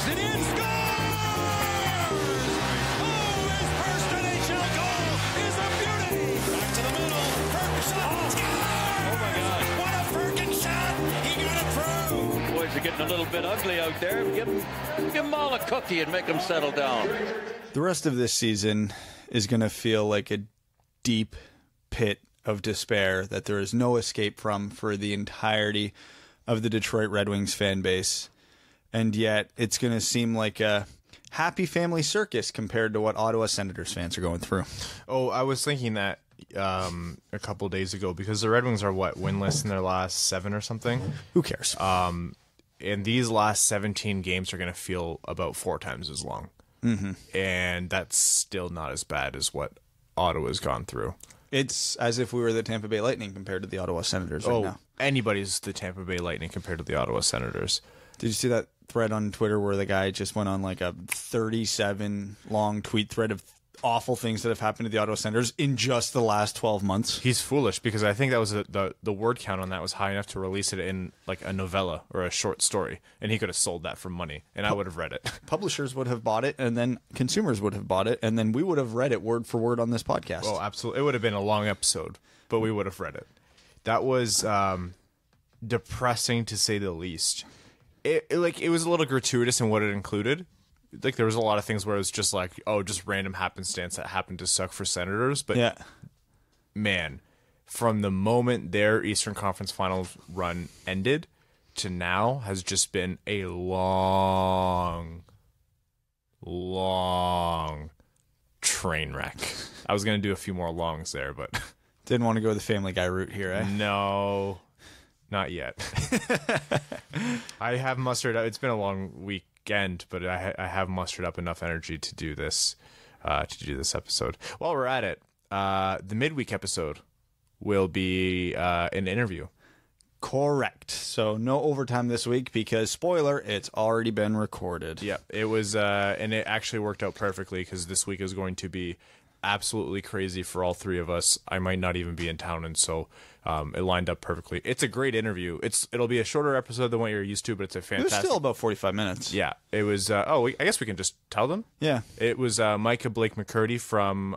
fires it in, scores! Oh, his first NHL goal is a beauty! Back to the middle, Perkins shot, Oh my God. what a Perkins shot! He got it through! Boys are getting a little bit ugly out there. Give them all a cookie and make them settle down. The rest of this season is going to feel like a deep pit of despair that there is no escape from for the entirety of the Detroit Red Wings fan base. And yet it's going to seem like a happy family circus compared to what Ottawa Senators fans are going through. Oh, I was thinking that a couple days ago because the Red Wings are, winless in their last 7 or something? Who cares? And these last 17 games are going to feel about 4 times as long. Mm-hmm. And that's still not as bad as what Ottawa's gone through. It's as if we were the Tampa Bay Lightning compared to the Ottawa Senators right now. Anybody's the Tampa Bay Lightning compared to the Ottawa Senators. Did you see that thread on Twitter where the guy just went on like a 37 long tweet thread of awful things that have happened to the Ottawa Senators in just the last 12 months? He's foolish because I think that was the word count on that was high enough to release it in like a novella or a short story, and he could have sold that for money, and I would have read it. Publishers would have bought it, and then consumers would have bought it, and then we would have read it word for word on this podcast. Oh, absolutely. It would have been a long episode, but we would have read it. That was depressing to say the least. It was a little gratuitous in what it included. Like there was a lot of things where it was just like, oh, just random happenstance that happened to suck for Senators. But yeah, man, from the moment their Eastern Conference Finals run ended to now has just been a long train wreck. I was going to do a few more longs there, but didn't want to go the Family Guy route here, eh? No, not yet. I have mustered up. It's been a long weekend, but I have mustered up enough energy to do this episode. While we're at it, the midweek episode will be an interview. Correct. So no overtime this week because, spoiler, it's already been recorded. Yeah, it was, and it actually worked out perfectly because this week is going to be absolutely crazy for all three of us. I might not even be in town, and so it lined up perfectly. It's a great interview. It'll be a shorter episode than what you're used to, but it's a fantastic. It was still about 45 minutes. Yeah, it was. I guess we can just tell them. Yeah, it was Micah Blake McCurdy from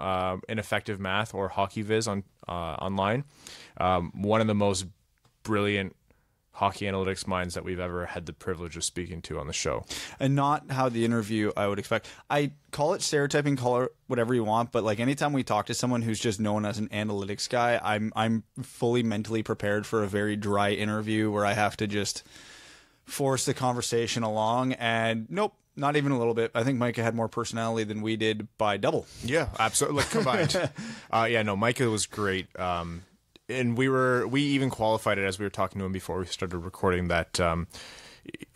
Ineffective Math or Hockey Viz on online. One of the most brilliant hockey analytics minds that we've ever had the privilege of speaking to on the show. And not how the interview I would expect. I call it stereotyping, call it whatever you want, but like anytime we talk to someone who's just known as an analytics guy, I'm fully mentally prepared for a very dry interview where I have to just force the conversation along, and nope. Not even a little bit. I think Micah had more personality than we did by double. Yeah, absolutely. Like combined. Micah was great. And we even qualified it as we were talking to him before we started recording that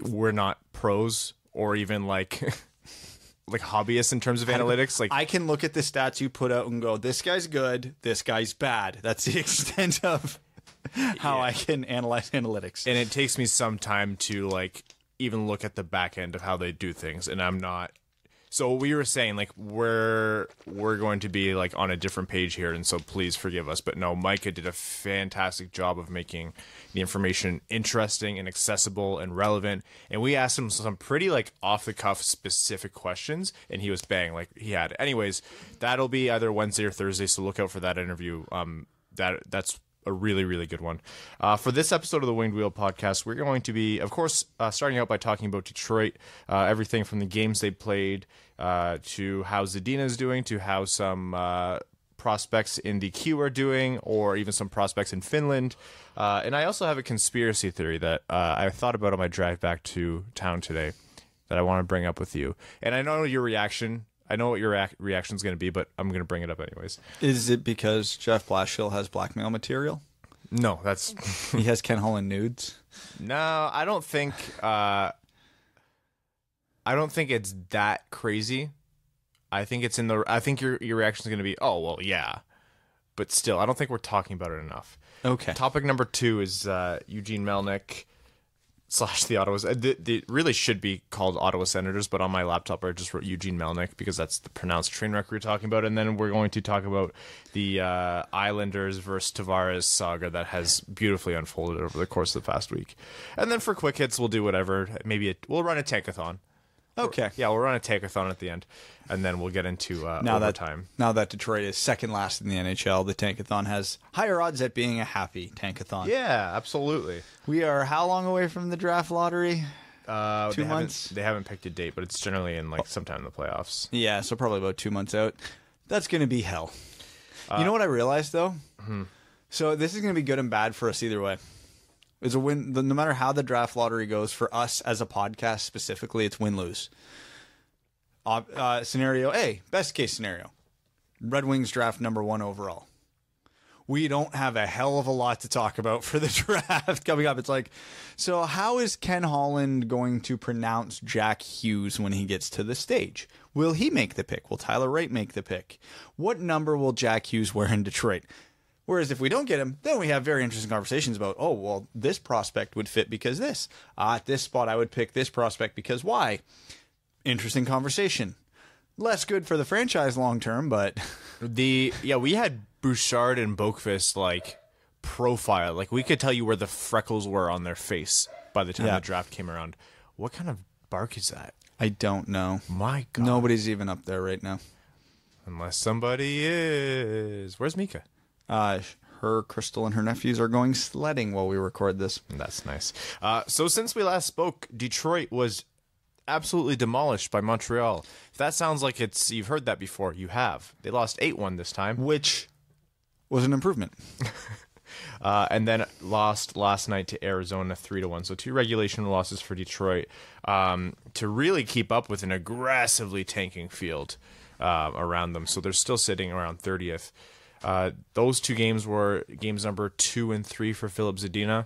we're not pros or even like hobbyists in terms of analytics. Like I can look at the stats you put out and go, this guy's good, this guy's bad. That's the extent of how I can analyze analytics. And it takes me some time to like even look at the back end of how they do things, and I'm not. So we were saying like we're going to be like on a different page here, and so please forgive us. But no, Micah did a fantastic job of making the information interesting and accessible and relevant. And we asked him some pretty like off the cuff specific questions, and he was bang like he had. Anyways, that'll be either Wednesday or Thursday, so look out for that interview. That's a really, really good one. For this episode of the Winged Wheel podcast, we're going to be, of course, starting out by talking about Detroit, everything from the games they played to how Zadina is doing, to how some prospects in the Q are doing, or even some prospects in Finland. And I also have a conspiracy theory that I thought about on my drive back to town today that I want to bring up with you. And I know your reaction. I know what your reaction is going to be, but I'm going to bring it up anyways. Is it because Jeff Blashill has blackmail material? No, that's... He has Ken Holland nudes? No, I don't think it's that crazy. I think it's I think your reaction is going to be, oh, well, yeah. But still, I don't think we're talking about it enough. Okay. Topic number 2 is Eugene Melnyk / the Ottawa. It really should be called Ottawa Senators, but on my laptop I just wrote Eugene Melnyk because that's the pronounced train wreck we were talking about. And then we're going to talk about the Islanders versus Tavares saga that has beautifully unfolded over the course of the past week. And then for quick hits, we'll do whatever. Maybe we'll run a tankathon. Okay. Yeah, we'll run a tankathon at the end, and then we'll get into overtime. Now that Detroit is second last in the NHL, the tankathon has higher odds at being a happy tankathon. Yeah, absolutely. We are how long away from the draft lottery? 2 months? They haven't picked a date, but it's generally in like sometime in the playoffs. Yeah, so probably about 2 months out. That's going to be hell. You know what I realized, though? So this is going to be good and bad for us either way. It's a win. No matter how the draft lottery goes, for us as a podcast specifically, it's win-lose. Scenario A, best case scenario. Red Wings draft number 1 overall. We don't have a hell of a lot to talk about for the draft coming up. It's like, so how is Ken Holland going to pronounce Jack Hughes when he gets to the stage? Will he make the pick? Will Tyler Wright make the pick? What number will Jack Hughes wear in Detroit? Whereas if we don't get him, then we have very interesting conversations about, oh, well, this prospect would fit because this. At this spot, I would pick this prospect because why? Interesting conversation. Less good for the franchise long term, but we had Bouchard and Boqvist like profile. Like we could tell you where the freckles were on their face by the time the draft came around. What kind of bark is that? I don't know. My God. Nobody's even up there right now. Unless somebody is. Where's Mika? Her, Crystal, and her nephews are going sledding while we record this. That's nice. So since we last spoke, Detroit was absolutely demolished by Montreal. If that sounds like you've heard that before, you have. They lost 8-1 this time. Which was an improvement. And then lost last night to Arizona 3-1. So 2 regulation losses for Detroit to really keep up with an aggressively tanking field around them. So they're still sitting around 30th. Those 2 games were games number 2 and 3 for Filip Zadina.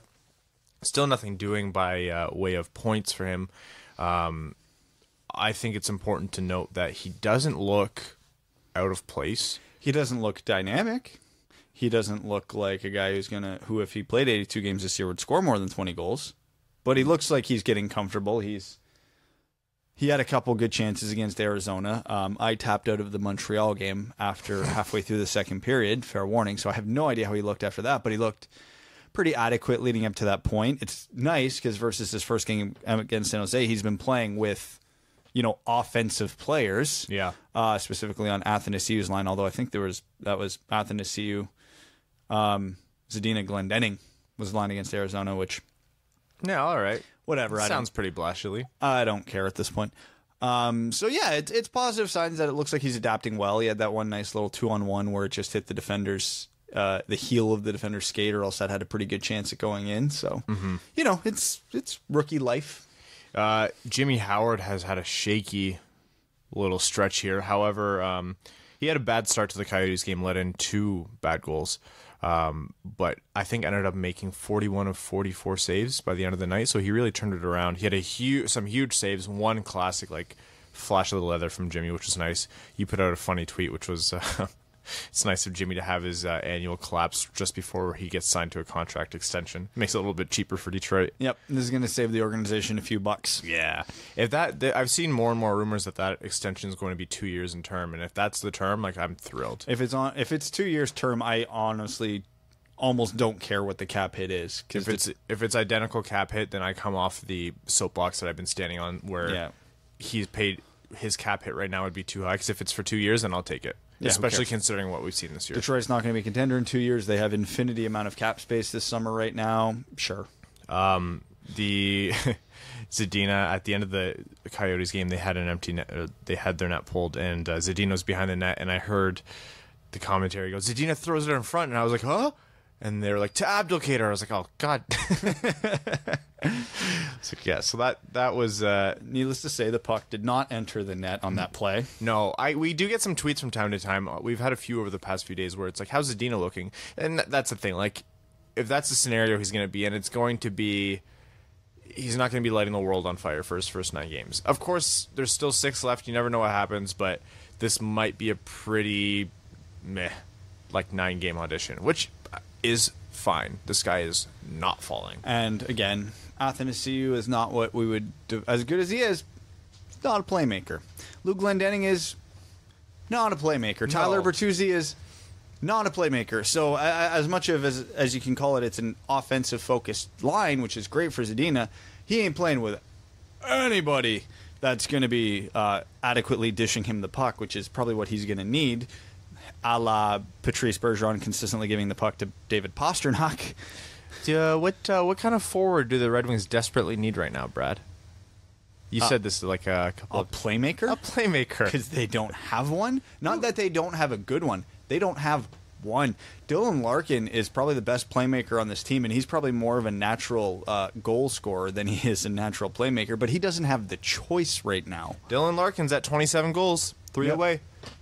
Still nothing doing by way of points for him. I think it's important to note that he doesn't look out of place. He doesn't look dynamic. He doesn't look like a guy who if he played 82 games this year would score more than 20 goals. But he looks like he's getting comfortable. He had a couple good chances against Arizona. I tapped out of the Montreal game after halfway through the second period. Fair warning. So I have no idea how he looked after that, but he looked pretty adequate leading up to that point. It's nice because versus his first game against San Jose, he's been playing with, offensive players. Yeah. Specifically on Athanasiou's line, although I think that was Athanasiou, Zadina, Glendening was the line against Arizona, which... Yeah, all right. Whatever. Sounds pretty blashily. I don't care at this point. So yeah, it's positive signs that it looks like he's adapting well. He had that one nice little 2-on-1 where it just hit the defender's the heel of the defender's skate, or else that had a pretty good chance at going in. So it's rookie life. Jimmy Howard has had a shaky little stretch here. However, he had a bad start to the Coyotes game, let in 2 bad goals. But I think ended up making 41 of 44 saves by the end of the night. So he really turned it around. He had some huge saves. One classic, flash of the leather from Jimmy, which was nice. You put out a funny tweet, which was, it's nice of Jimmy to have his annual collapse just before he gets signed to a contract extension. Makes it a little bit cheaper for Detroit. Yep. This is going to save the organization a few bucks. Yeah. I've seen more and more rumors that extension is going to be 2 years in term. And if that's the term, I'm thrilled. If it's 2 years term, I honestly almost don't care what the cap hit is. If it's identical cap hit, then I come off the soapbox that I've been standing on where he's paid his cap hit right now would be too high. Because if it's for 2 years, then I'll take it. Yeah, especially considering what we've seen this year. Detroit's not going to be a contender in 2 years. They have infinity amount of cap space this summer right now. Sure. The Zadina at the end of the Coyotes game, they had an empty net. They had their net pulled, and Zadina was behind the net. And I heard the commentary go, "Zadina throws it in front," and I was like, "Huh?" And they were like, "To Abdelkader." I was like, "Oh God." So that was needless to say, the puck did not enter the net on that play. No, we do get some tweets from time to time. We've had a few over the past few days where it's like, "How's Zadina looking?" And that's the thing. If that's the scenario he's going to be in, it's going to be he's not going to be lighting the world on fire for his first 9 games. Of course, there's still 6 left. You never know what happens, but this might be a pretty meh 9-game audition, which is fine. The sky is not falling. And again, Athanasiou is not what we would do. As good as he is, he's not a playmaker. Luke Glendening is not a playmaker. No. Tyler Bertuzzi is not a playmaker. So as much of as you can call it, it's an offensive focused line, which is great for Zadina. He ain't playing with anybody that's going to be adequately dishing him the puck, which is probably what he's going to need, a la Patrice Bergeron consistently giving the puck to David Pastrnak. What kind of forward do the Red Wings desperately need right now, Brad? You said this like a couple A playmaker? A playmaker. Because they don't have one. Not that they don't have a good one. They don't have one. Dylan Larkin is probably the best playmaker on this team, and he's probably more of a natural goal scorer than he is a natural playmaker, but he doesn't have the choice right now. Dylan Larkin's at 27 goals, 3 Yep. away.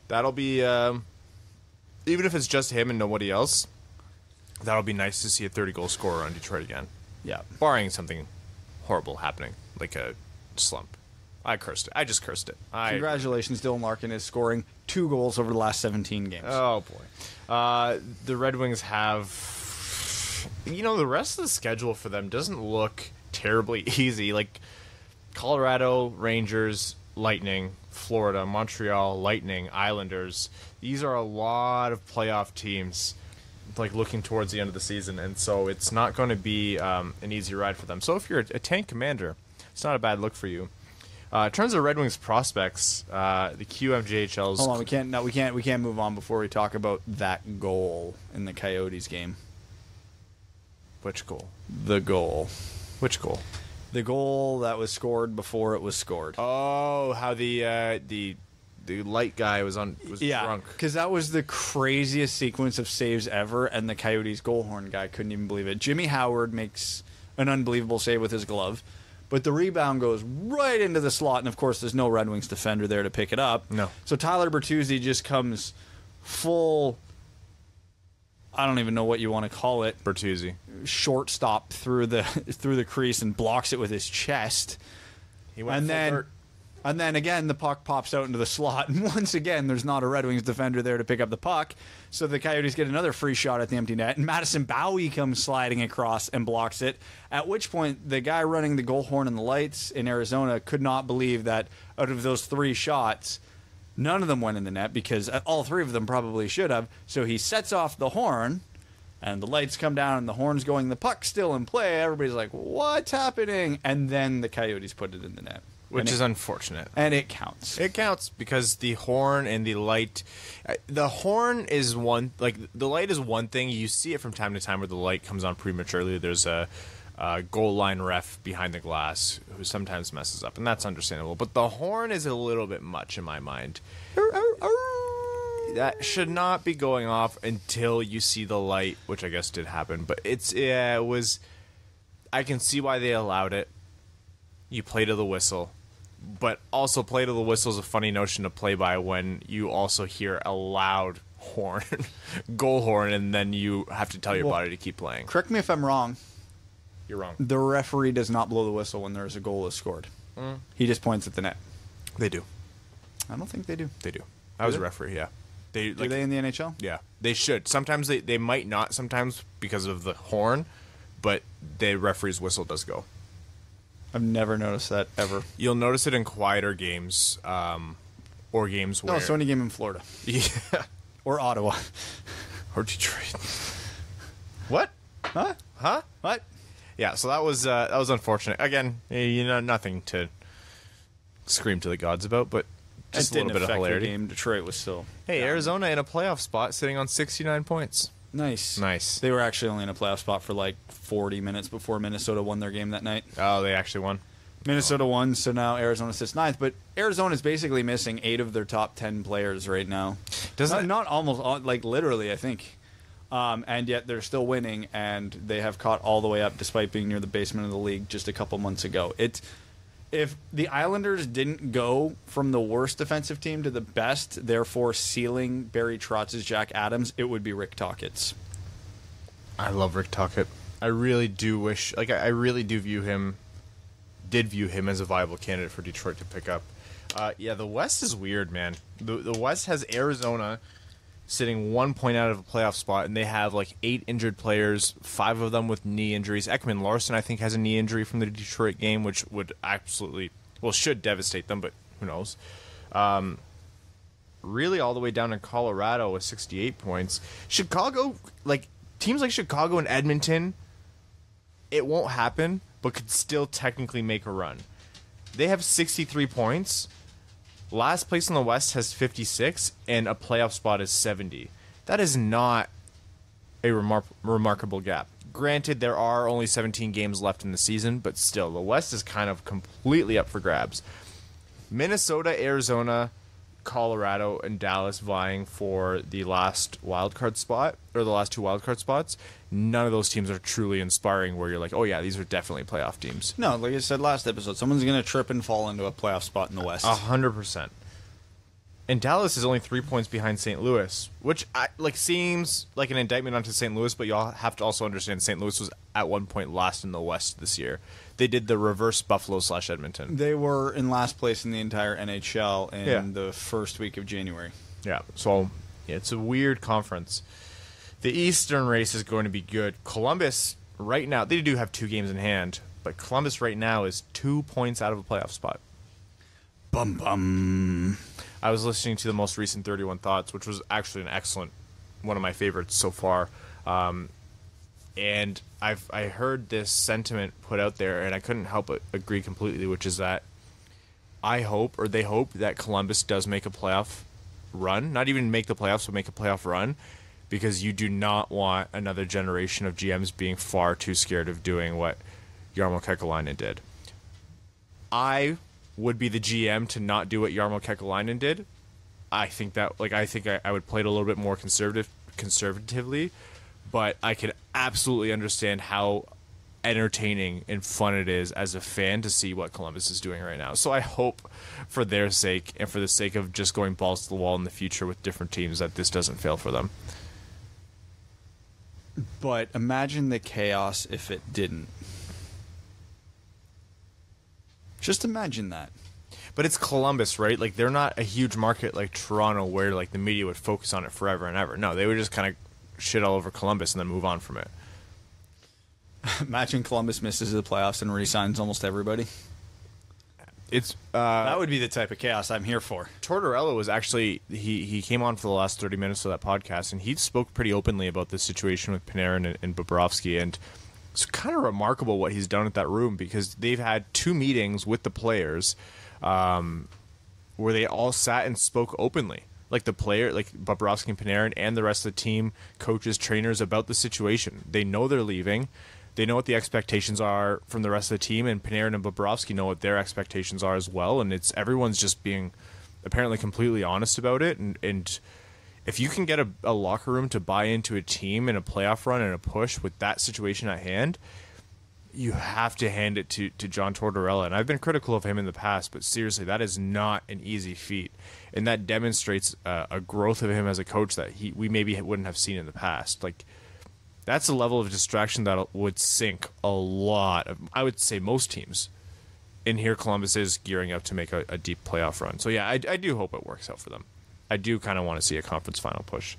That'll be, even if it's just him and nobody else, that'll be nice to see a 30-goal scorer on Detroit again. Yeah. Barring something horrible happening, like a slump. I cursed it. I just cursed it. Congratulations, Dylan Larkin is scoring 2 goals over the last 17 games. Oh, boy. The Red Wings have... the rest of the schedule for them doesn't look terribly easy. Like, Colorado, Rangers, Lightning, Florida, Montreal, Lightning, Islanders. These are a lot of playoff teams, like, looking towards the end of the season. And so it's not going to be an easy ride for them. So if you're a tank commander, it's not a bad look for you. In terms of Red Wings prospects, the QMJHL's... Hold on, we can't move on before we talk about that goal in the Coyotes game. Which goal? The goal. Which goal? The goal that was scored before it was scored. Oh, how the light guy was drunk. Because that was the craziest sequence of saves ever, and the Coyotes goal horn guy couldn't even believe it. Jimmy Howard makes an unbelievable save with his glove, but the rebound goes right into the slot, and of course there's no Red Wings defender there to pick it up. No. So Tyler Bertuzzi just comes full, I don't even know what you want to call it, Bertuzzi. shortstop through the crease and blocks it with his chest. He went full dirt. And then again, the puck pops out into the slot. And once again, there's not a Red Wings defender there to pick up the puck. So the Coyotes get another free shot at the empty net. And Madison Bowie comes sliding across and blocks it. At which point, the guy running the goal horn and the lights in Arizona could not believe that out of those 3 shots, none of them went in the net because all 3 of them probably should have. So he sets off the horn, and the lights come down, and the horn's going. The puck's still in play. Everybody's like, what's happening? And then the Coyotes put it in the net. Which is unfortunate. And it counts. It counts because the horn and the light... The horn is one... Like, the light is one thing. You see it from time to time where the light comes on prematurely. There's a goal line ref behind the glass who sometimes messes up, and that's understandable. But the horn is a little bit much in my mind. That should not be going off until you see the light, which I guess did happen. But it was... I can see why they allowed it. You play to the whistle. But also play to the whistle is a funny notion to play by when you also hear a loud horn, goal horn, and then you have to tell your body to keep playing. Correct me if I'm wrong. You're wrong. The referee does not blow the whistle when there's a goal is scored. He just points at the net. They do. I don't think they do. They do. I was a referee, yeah. Do they in the NHL? Yeah. They should. Sometimes they might not, sometimes because of the horn, but the referee's whistle does go. I've never noticed that ever. You'll notice it in quieter games, or games where... No, so any game in Florida. Yeah. Or Ottawa. Or Detroit. What? Huh? Huh? What? Yeah, so that was unfortunate. Again, nothing to scream to the gods about, but just a little bit of hilarity. Game. Detroit was still... Hey, Arizona in a playoff spot, sitting on 69 points. Nice. Nice. They were actually only in a playoff spot for like 40 minutes before Minnesota won their game that night. Oh, they actually won? Minnesota won, so now Arizona sits 9th. But Arizona's basically missing 8 of their top 10 players right now. Not almost, like literally, I think. And yet they're still winning, and they have caught all the way up despite being near the basement of the league just a couple months ago. If the Islanders didn't go from the worst defensive team to the best, therefore sealing Barry Trotz's Jack Adams, it would be Rick Tocchet's. I love Rick Tocchet. I really do wish... Like, I really do view him as a viable candidate for Detroit to pick up. Yeah, the West is weird, man. The West has Arizona sitting 1 point out of a playoff spot, and they have like 8 injured players, 5 of them with knee injuries. Ekman Larson, I think, has a knee injury from the Detroit game, which would should devastate them, but who knows. Really all the way down in Colorado with 68 points. Chicago, like teams like Chicago and Edmonton, it won't happen, but could still technically make a run. They have 63 points. Last place in the West has 56, and a playoff spot is 70. That is not a remarkable gap. Granted, there are only 17 games left in the season, but still, the West is kind of completely up for grabs. Minnesota, Arizona, Colorado, and Dallas vying for the last wildcard spot, or the last two wildcard spots. None of those teams are truly inspiring where you're like, oh yeah, these are definitely playoff teams. No, like I said last episode, someone's going to trip and fall into a playoff spot in the West. 100%. And Dallas is only 3 points behind St. Louis, which seems like an indictment onto St. Louis, but y'all have to also understand St. Louis was at one point last in the West this year. They did the reverse Buffalo/Edmonton. They were in last place in the entire NHL in the first week of January. Yeah, so it's a weird conference. The Eastern race is going to be good. Columbus, right now, they do have 2 games in hand, but Columbus right now is 2 points out of a playoff spot. Bum bum. I was listening to the most recent 31 Thoughts, which was actually an excellent, one of my favorites so far. And I heard this sentiment put out there, and I couldn't help but agree completely, which is that they hope that Columbus does make a playoff run. Not even make the playoffs, but make a playoff run, because you do not want another generation of GMs being far too scared of doing what Jarmo Kekalainen did. I would be the GM to not do what Jarmo Kekalainen did. I think I would play it a little bit more conservatively, but I can absolutely understand how entertaining and fun it is as a fan to see what Columbus is doing right now. So I hope for their sake and for the sake of just going balls to the wall in the future with different teams that this doesn't fail for them. But imagine the chaos if it didn't. Just imagine that. But it's Columbus, right? Like, they're not a huge market like Toronto where like the media would focus on it forever and ever. No, they would just kind of shit all over Columbus and then move on from it. Imagine Columbus misses the playoffs and re-signs almost everybody. It's that would be the type of chaos I'm here for. Tortorella was actually he came on for the last 30 minutes of that podcast, and he spoke pretty openly about this situation with Panarin and Bobrovsky, and it's kind of remarkable what he's done at that room, because they've had 2 meetings with the players where they all sat and spoke openly. Like the player, like Bobrovsky and Panarin and the rest of the team, coaches, trainers, about the situation. They know they're leaving. They know what the expectations are from the rest of the team, and Panarin and Bobrovsky know what their expectations are as well. And it's everyone's just being apparently completely honest about it. And if you can get a locker room to buy into a team in a playoff run and a push with that situation at hand, you have to hand it to John Tortorella. And I've been critical of him in the past, but seriously, that is not an easy feat. And that demonstrates a growth of him as a coach that we maybe wouldn't have seen in the past. Like, that's a level of distraction that would sink a lot of, I would say, most teams. And here Columbus is gearing up to make a deep playoff run. So yeah, I do hope it works out for them. I do kind of want to see a conference final push.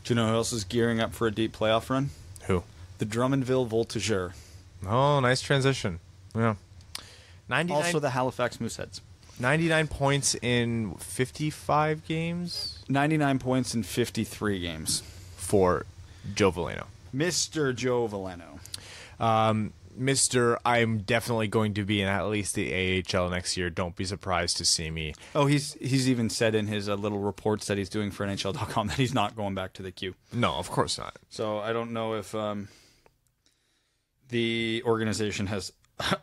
Do you know who else is gearing up for a deep playoff run? Who? The Drummondville Voltigeurs. Oh, nice transition. Yeah. 99, Also the Halifax Mooseheads. 99 points in 55 games? 99 points in 53 games. For Joe Veleno. Mr. Joe Veleno. Mr. I'm definitely going to be in at least the AHL next year. Don't be surprised to see me. Oh, he's even said in his little reports that he's doing for NHL.com that he's not going back to the queue. No, of course not. So I don't know if the organization has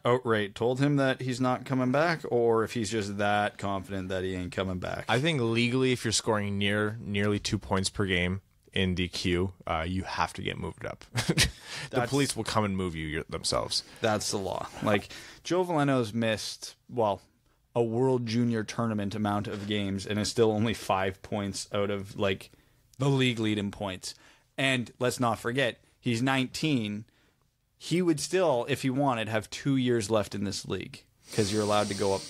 outright told him that he's not coming back, or if he's just that confident that he ain't coming back. I think legally, if you're scoring nearly 2 points per game in the queue, you have to get moved up. The police will come and move you themselves. That's the law. Like, Joe Veleno's missed, a World Junior Tournament amount of games and is still only 5 points out of, like, the league lead in points. And let's not forget, he's 19. He would still, if he wanted, have 2 years left in this league, because you're allowed to go up.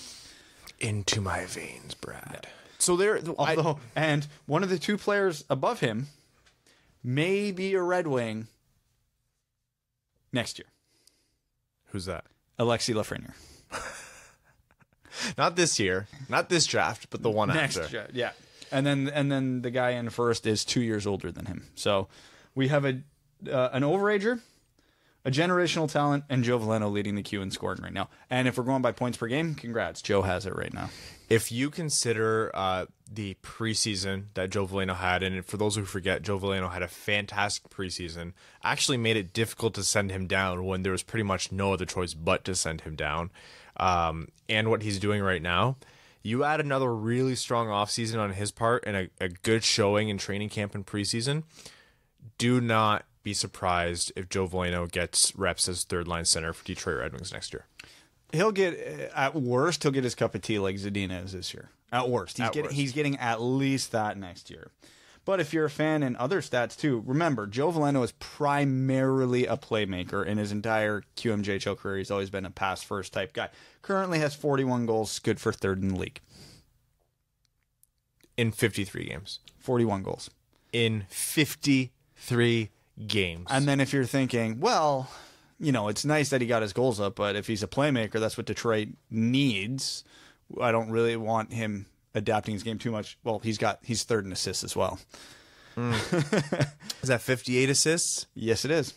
Into my veins, Brad. Yeah. So and one of the 2 players above him may be a Red Wing next year. Who's that? Alexis Lafreniere. Not this year, not this draft, but the one next after. Draft, yeah. And then the guy in first is 2 years older than him. So we have an overager, A generational talent, and Joe Veleno leading the queue in scoring right now. And if we're going by points per game, congrats. Joe has it right now. If you consider the preseason that Joe Veleno had, and for those who forget, Joe Veleno had a fantastic preseason, actually made it difficult to send him down when there was pretty much no other choice but to send him down. And what he's doing right now, you add another really strong offseason on his part and a good showing in training camp and preseason, do not be surprised if Joe Veleno gets reps as third-line center for Detroit Red Wings next year. He'll get, at worst, he'll get his cup of tea like Zadina is this year. At worst. He's getting at least that next year. But if you're a fan in other stats too, remember, Joe Veleno is primarily a playmaker in his entire QMJHL career. He's always been a pass-first type guy. Currently has 41 goals, good for third in the league. In 53 games. 41 goals. In 53 games. And then if you're thinking, well, you know, it's nice that he got his goals up, but if he's a playmaker, that's what Detroit needs. I don't really want him adapting his game too much. Well, he's third in assists as well. Is that 58 assists? Yes, it is.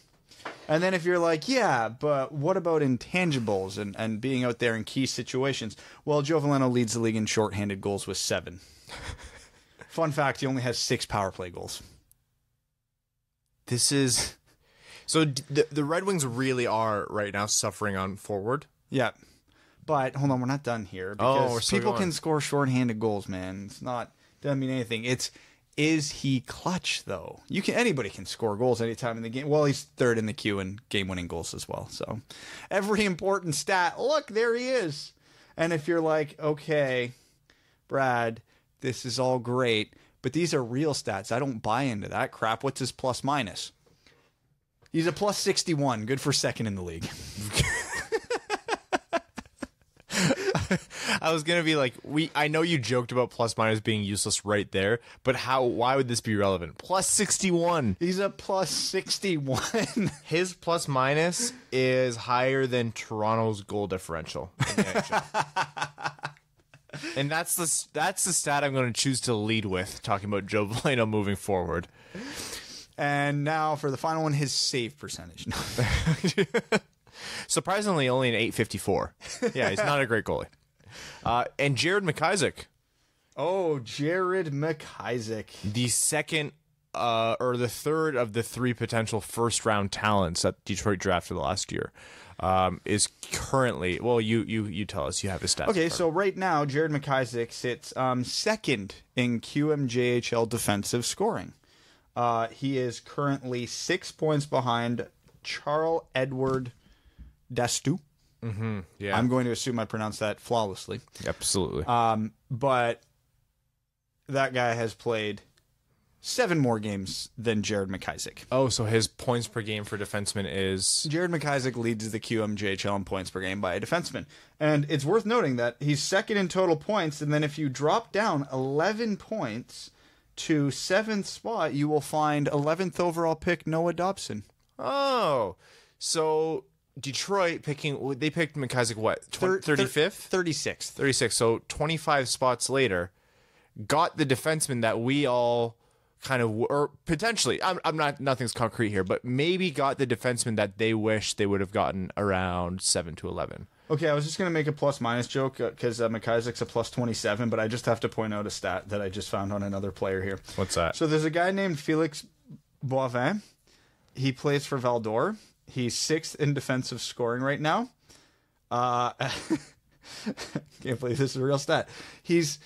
And then if you're like, yeah, but what about intangibles and being out there in key situations? Well, Joe Veleno leads the league in shorthanded goals with 7. Fun fact, he only has 6 power play goals. This is... So the Red Wings really are right now suffering on forward? Yeah. But hold on, we're not done here. Because people can score shorthanded goals, man. It's not... Doesn't mean anything. Is he clutch, though? Anybody can score goals anytime in the game. Well, he's third in the queue in game-winning goals as well. So every important stat, look, there he is. And if you're like, okay, Brad, this is all great, but these are real stats. I don't buy into that crap. What's his plus minus? He's a plus 61, good for second in the league. I was gonna be like, I know you joked about plus minus being useless right there, but why would this be relevant? Plus 61. He's a plus 61. His plus minus is higher than Toronto's goal differential in the NHL. And that's the stat I'm going to choose to lead with, talking about Joe Veleno moving forward. And now for the final one, his save percentage. Surprisingly, only an 854. Yeah, he's not a great goalie. And Jared McIsaac. Oh, Jared McIsaac. The second or the third of the 3 potential first-round talents that Detroit drafted last year. Is currently, well, you tell us, you have his stats. Okay, so right now, Jared McIsaac sits second in QMJHL defensive scoring. He is currently 6 points behind Charles Edward Dastu. Mm-hmm, yeah. I'm going to assume I pronounced that flawlessly. Absolutely. But that guy has played 7 more games than Jared McIsaac. Oh, so his points per game for defenseman is... Jared McIsaac leads the QMJHL in points per game by a defenseman. And it's worth noting that he's second in total points, and then if you drop down 11 points to 7th spot, you will find 11th overall pick Noah Dobson. Oh, so Detroit picked McIsaac what, 35th? 36th. 36, so 25 spots later, got the defenseman that we all... kind of, or potentially, I'm not, nothing's concrete here, but maybe got the defenseman that they wish they would have gotten around 7 to 11. Okay, I was just going to make a plus-minus joke because McIsaac's a plus 27, but I just have to point out a stat that I just found on another player here. What's that? So there's a guy named Felix Boivin. He plays for Val d'Or. He's 6th in defensive scoring right now. Can't believe this is a real stat. He's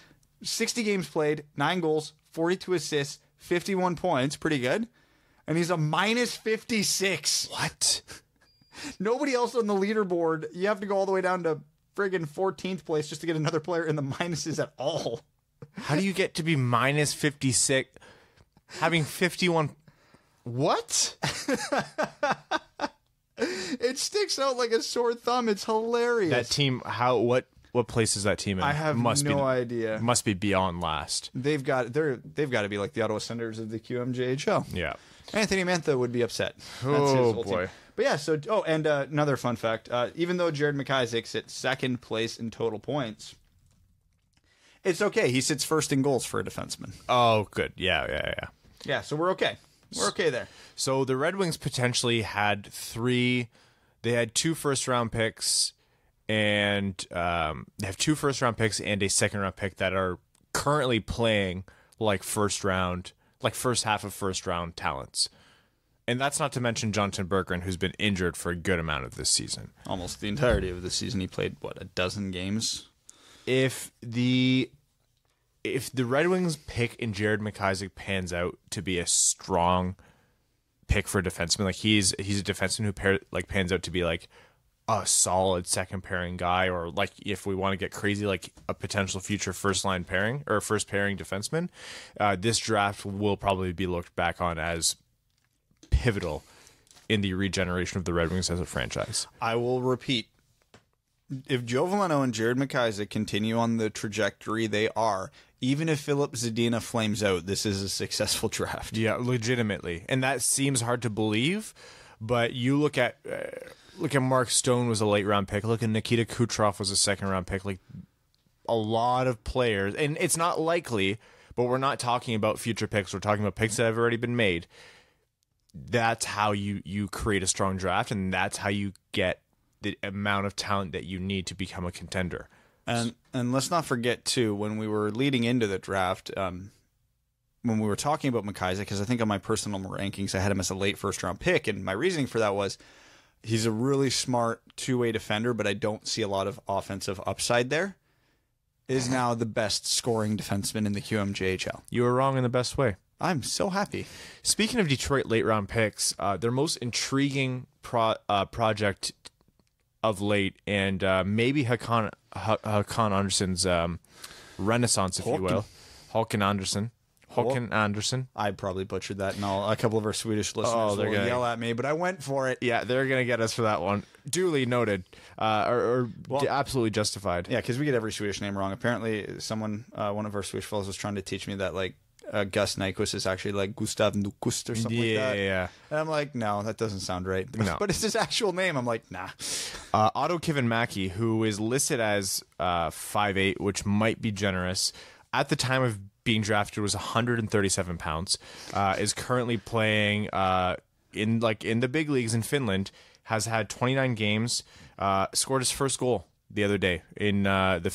60 games played, 9 goals, 42 assists, 51 points, pretty good. And he's a minus 56. What? Nobody else on the leaderboard. You have to go all the way down to friggin' 14th place just to get another player in the minuses at all. How do you get to be minus 56, having 51? What? It sticks out like a sore thumb. It's hilarious. That team, what place is that team in? I have no idea. Must be beyond last. They've got to be like the Ottawa Senators of the QMJHL. Yeah. Anthony Mantha would be upset. That's Oh, his whole boy. team. But yeah, so and another fun fact, even though Jared McIsaac's at 2nd place in total points, it's okay. He sits 1st in goals for a defenseman. Oh, good. Yeah. Yeah, so we're okay. We're okay there. So the Red Wings potentially had they had 2 first-round picks, and they have 2 first-round picks and a second-round pick that are currently playing like first half of first-round talents. And that's not to mention Jonathan Berggren, who's been injured for a good amount of this season. Almost the entirety of the season. He played, a dozen games? If the Red Wings pick in Jared McIsaac pans out to be a strong pick for a defenseman, like he's a defenseman who pans out to be like a solid second pairing guy, or like if we want to get crazy, like a potential future first line pairing or first pairing defenseman, this draft will probably be looked back on as pivotal in the regeneration of the Red Wings as a franchise. I will repeat. If Joe Veleno and Jared McIsaac continue on the trajectory they are, even if Philip Zadina flames out, this is a successful draft. Yeah, legitimately. And that seems hard to believe, but you look at Mark Stone was a late round pick. Look at Nikita Kucherov was a second round pick. Like a lot of players, and it's not likely, but we're not talking about future picks. We're talking about picks that have already been made. That's how you create a strong draft, and that's how you get the amount of talent that you need to become a contender. And let's not forget, too, when we were leading into the draft, when we were talking about McIsaac, because I think on my personal rankings I had him as a late first-round pick, and my reasoning for that was he's a really smart two-way defender, but I don't see a lot of offensive upside there. Is now the best scoring defenseman in the QMJHL. You were wrong in the best way. I'm so happy. Speaking of Detroit late-round picks, their most intriguing project of late, and maybe Hakan Andersson's renaissance, if you will. Håkan Andersson. I probably butchered that, and a couple of our Swedish listeners will yell at me, but I went for it. Yeah, they're going to get us for that one. Duly noted, absolutely justified. Yeah, because we get every Swedish name wrong. Apparently, one of our Swedish fellows was trying to teach me that, like, Gus Nyquist is actually like Gustav Nyquist or something like that. Yeah. And I'm like, no, that doesn't sound right. No. But it's his actual name. I'm like, nah. Otto Kivenmäki, who is listed as 5'8", which might be generous, at the time of being drafted was 137 pounds, is currently playing in the big leagues in Finland, has had 29 games, scored his first goal the other day in the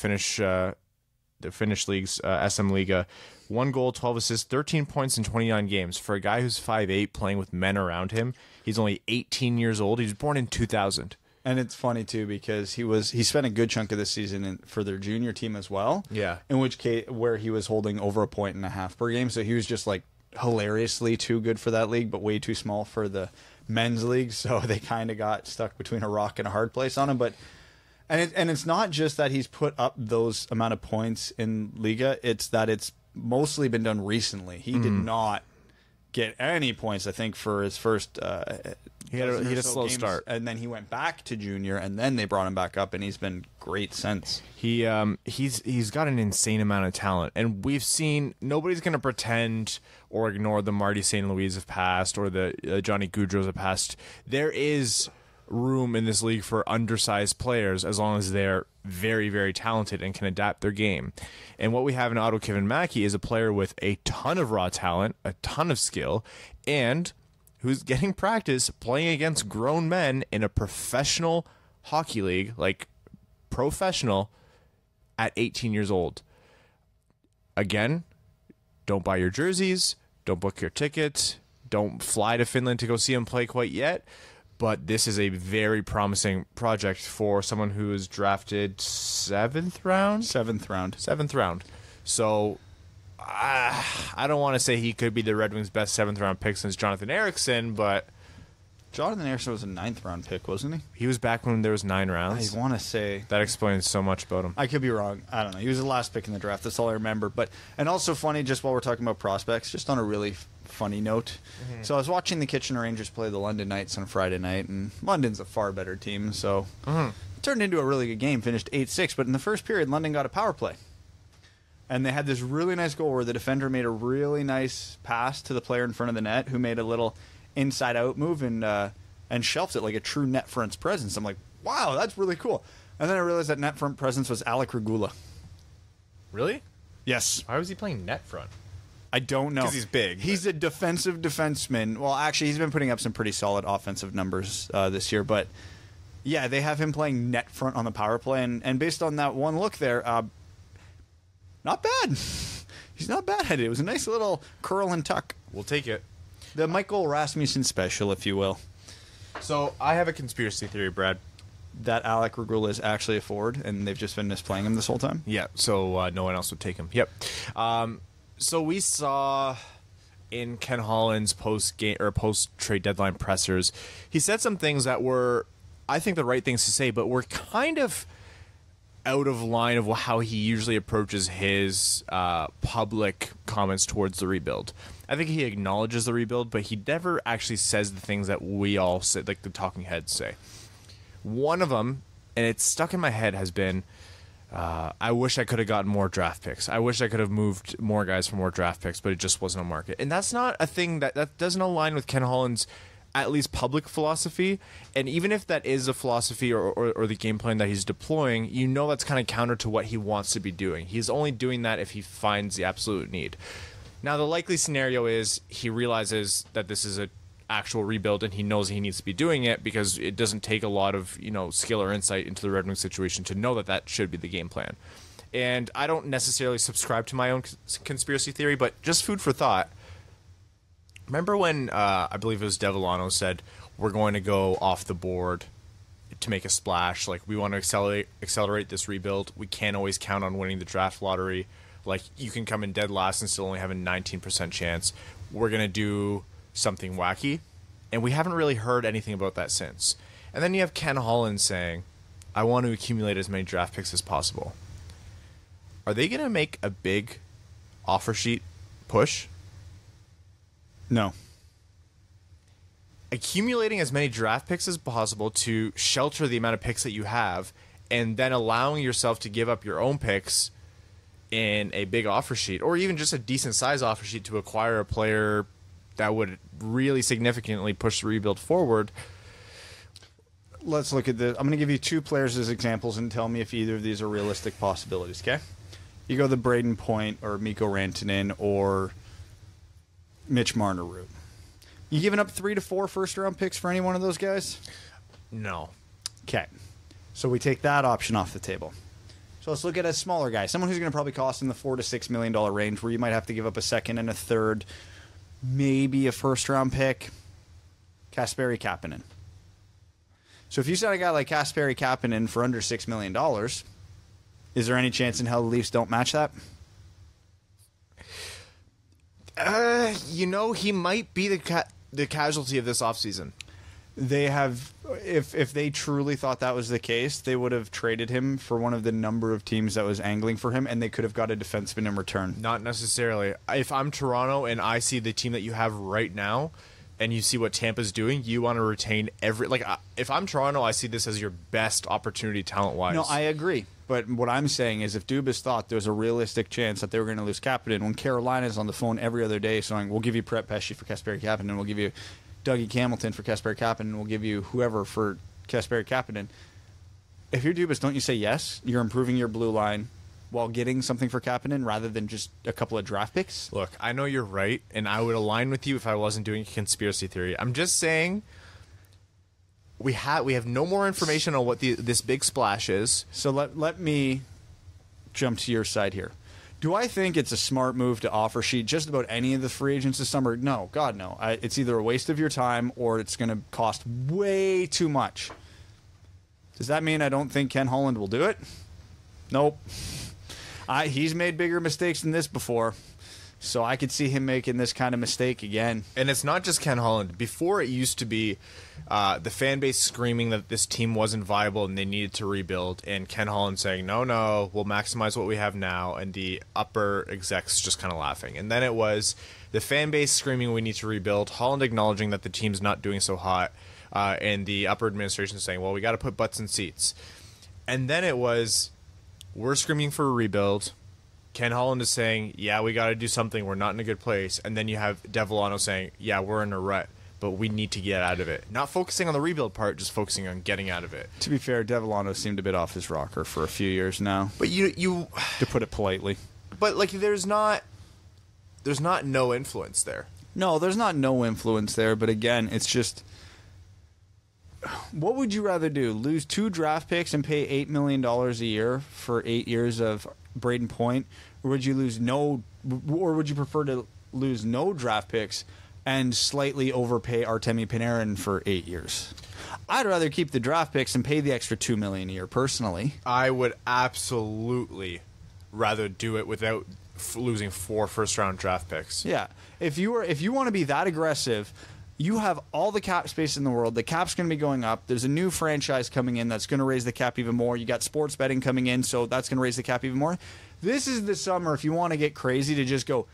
Finnish leagues, SM Liga. 1 goal, 12 assists, 13 points in 29 games. For a guy who's 5'8", playing with men around him, he's only 18 years old. He was born in 2000. And it's funny, too, because he spent a good chunk of this season for their junior team as well. Yeah. In which case, where he was holding over 1.5 points per game. So he was just, like, hilariously too good for that league, but way too small for the men's league. So they kind of got stuck between a rock and a hard place on him. But and it's not just that he's put up those amount of points in Liga. It's that it's mostly been done recently. He did not get any points, I think, for his first he had a slow start, and then he went back to junior, and then they brought him back up, and he's been great since. He's got an insane amount of talent, and we've seen nobody's going to pretend or ignore the Marty St. Louis of past or the Johnny Gaudreaus of past. There is room in this league for undersized players as long as they're very, very talented and can adapt their game. And what we have in Otto Kivenmäki is a player with a ton of raw talent, a ton of skill, and who's getting practice playing against grown men in a professional hockey league, like professional, at 18 years old. Again, don't buy your jerseys, don't book your tickets, don't fly to Finland to go see him play quite yet. But this is a very promising project for someone who is drafted seventh round. So I don't want to say he could be the Red Wings' best 7th round pick since Jonathan Ericsson, but Jonathan Ericsson was a 9th round pick, wasn't he? He was back when there was 9 rounds. I want to say that explains so much about him. I could be wrong. I don't know. He was the last pick in the draft. That's all I remember. And also funny, just while we're talking about prospects, just on a really funny note. So I was watching the Kitchener Rangers play the London Knights on Friday night, and London's a far better team, so it turned into a really good game, finished 8-6, but in the first period, London got a power play. And they had this really nice goal where the defender made a really nice pass to the player in front of the net, who made a little inside-out move and shelved it like a true net front presence. I'm like, wow, that's really cool. And then I realized that net front presence was Alec Regula. Really? Yes. Why was he playing net front? I don't know. Because he's big. He's a defensive defenseman. Well, actually, he's been putting up some pretty solid offensive numbers this year. But, yeah, they have him playing net front on the power play. And based on that one look there, not bad. He's not bad at it. It was a nice little curl and tuck. We'll take it. The Michael Rasmussen special, if you will. So I have a conspiracy theory, Brad. That Alec Regula is actually a forward, and they've just been misplaying him this whole time? Yeah, so no one else would take him. Yep. So we saw in Ken Holland's post-game or post-trade deadline pressers, he said some things that were, I think, the right things to say, but were kind of out of line of how he usually approaches his public comments towards the rebuild. I think he acknowledges the rebuild, but he never actually says the things that we all say, like the talking heads say. One of them, and it's stuck in my head, has been, I wish I could have gotten more draft picks. I wish I could have moved more guys for more draft picks, but it just wasn't on market. And that's not a thing that doesn't align with Ken Holland's at least public philosophy. And even if that is a philosophy or the game plan that he's deploying, you know that's kind of counter to what he wants to be doing. He's only doing that if he finds the absolute need. Now, the likely scenario is he realizes that this is a actual rebuild and he knows he needs to be doing it because it doesn't take a lot of skill or insight into the Red Wings situation to know that should be the game plan. And I don't necessarily subscribe to my own conspiracy theory, but just food for thought. Remember when I believe it was Devillano said we're going to go off the board to make a splash, like we want to accelerate this rebuild. We can't always count on winning the draft lottery. Like you can come in dead last and still only have a 19% chance. We're going to do something wacky, and we haven't really heard anything about that since. And then you have Ken Holland saying, I want to accumulate as many draft picks as possible. Are they going to make a big offer sheet push? No. Accumulating as many draft picks as possible to shelter the amount of picks that you have, and then allowing yourself to give up your own picks in a big offer sheet, or even just a decent size offer sheet to acquire a player that would really significantly push the rebuild forward. Let's look at this. I'm going to give you two players as examples and tell me if either of these are realistic possibilities, okay? You go the Braden Point or Mikko Rantanen or Mitch Marner route. You giving up 3 to 4 first-round picks for any one of those guys? No. Okay. So we take that option off the table. So let's look at a smaller guy, someone who's going to probably cost in the $4 to $6 million range, where you might have to give up a second and a third, maybe a first-round pick. Kasperi Kapanen. So if you send a guy like Kasperi Kapanen for under $6 million, is there any chance in hell the Leafs don't match that? He might be the casualty of this offseason. They have, if they truly thought that was the case, they would have traded him for one of the number of teams that was angling for him, and they could have got a defenseman in return. Not necessarily. If I'm Toronto and I see the team that you have right now, and you see what Tampa's doing, you want to retain if I'm Toronto, I see this as your best opportunity talent-wise. No, I agree. But what I'm saying is if Dubas thought there was a realistic chance that they were going to lose Kapanen, when Carolina's on the phone every other day saying, we'll give you Prep Pesci for Kasperi Kapanen, we'll give you Dougie Hamilton for Kasperi Kapanen, we'll give you whoever for Kasperi Kapanen. If you're Dubas, don't you say yes? You're improving your blue line while getting something for Kapanen rather than just a couple of draft picks? Look, I know you're right, and I would align with you if I wasn't doing a conspiracy theory. I'm just saying we have no more information on what this big splash is. So let me jump to your side here. Do I think it's a smart move to offer sheet just about any of the free agents this summer? No, God, no. It's either a waste of your time or it's going to cost way too much. Does that mean I don't think Ken Holland will do it? Nope. He's made bigger mistakes than this before, so I could see him making this kind of mistake again. And it's not just Ken Holland. Before, it used to be the fan base screaming that this team wasn't viable and they needed to rebuild, and Ken Holland saying, no, we'll maximize what we have now, and the upper execs just kind of laughing. And then it was the fan base screaming we need to rebuild, Holland acknowledging that the team's not doing so hot, and the upper administration saying, well, we got to put butts in seats. And then it was, we're screaming for a rebuild. Ken Holland is saying, yeah, we got to do something. We're not in a good place. And then you have Devillano saying, yeah, we're in a rut, but we need to get out of it. Not focusing on the rebuild part, just focusing on getting out of it. To be fair, Devillano seemed a bit off his rocker for a few years now. But you to put it politely. But there's not there's not no influence there. No, there's not no influence there, but again, it's just, what would you rather do? Lose 2 draft picks and pay $8 million a year for 8 years of Braden Point, or would you prefer to lose no draft picks and slightly overpay Artemi Panarin for 8 years? I'd rather keep the draft picks and pay the extra $2 million a year personally. I would absolutely rather do it without losing 4 first-round draft picks. Yeah, if you want to be that aggressive, you have all the cap space in the world. The cap's going to be going up. There's a new franchise coming in that's going to raise the cap even more. You got sports betting coming in, so that's going to raise the cap even more. This is the summer, if you want to get crazy, to just go,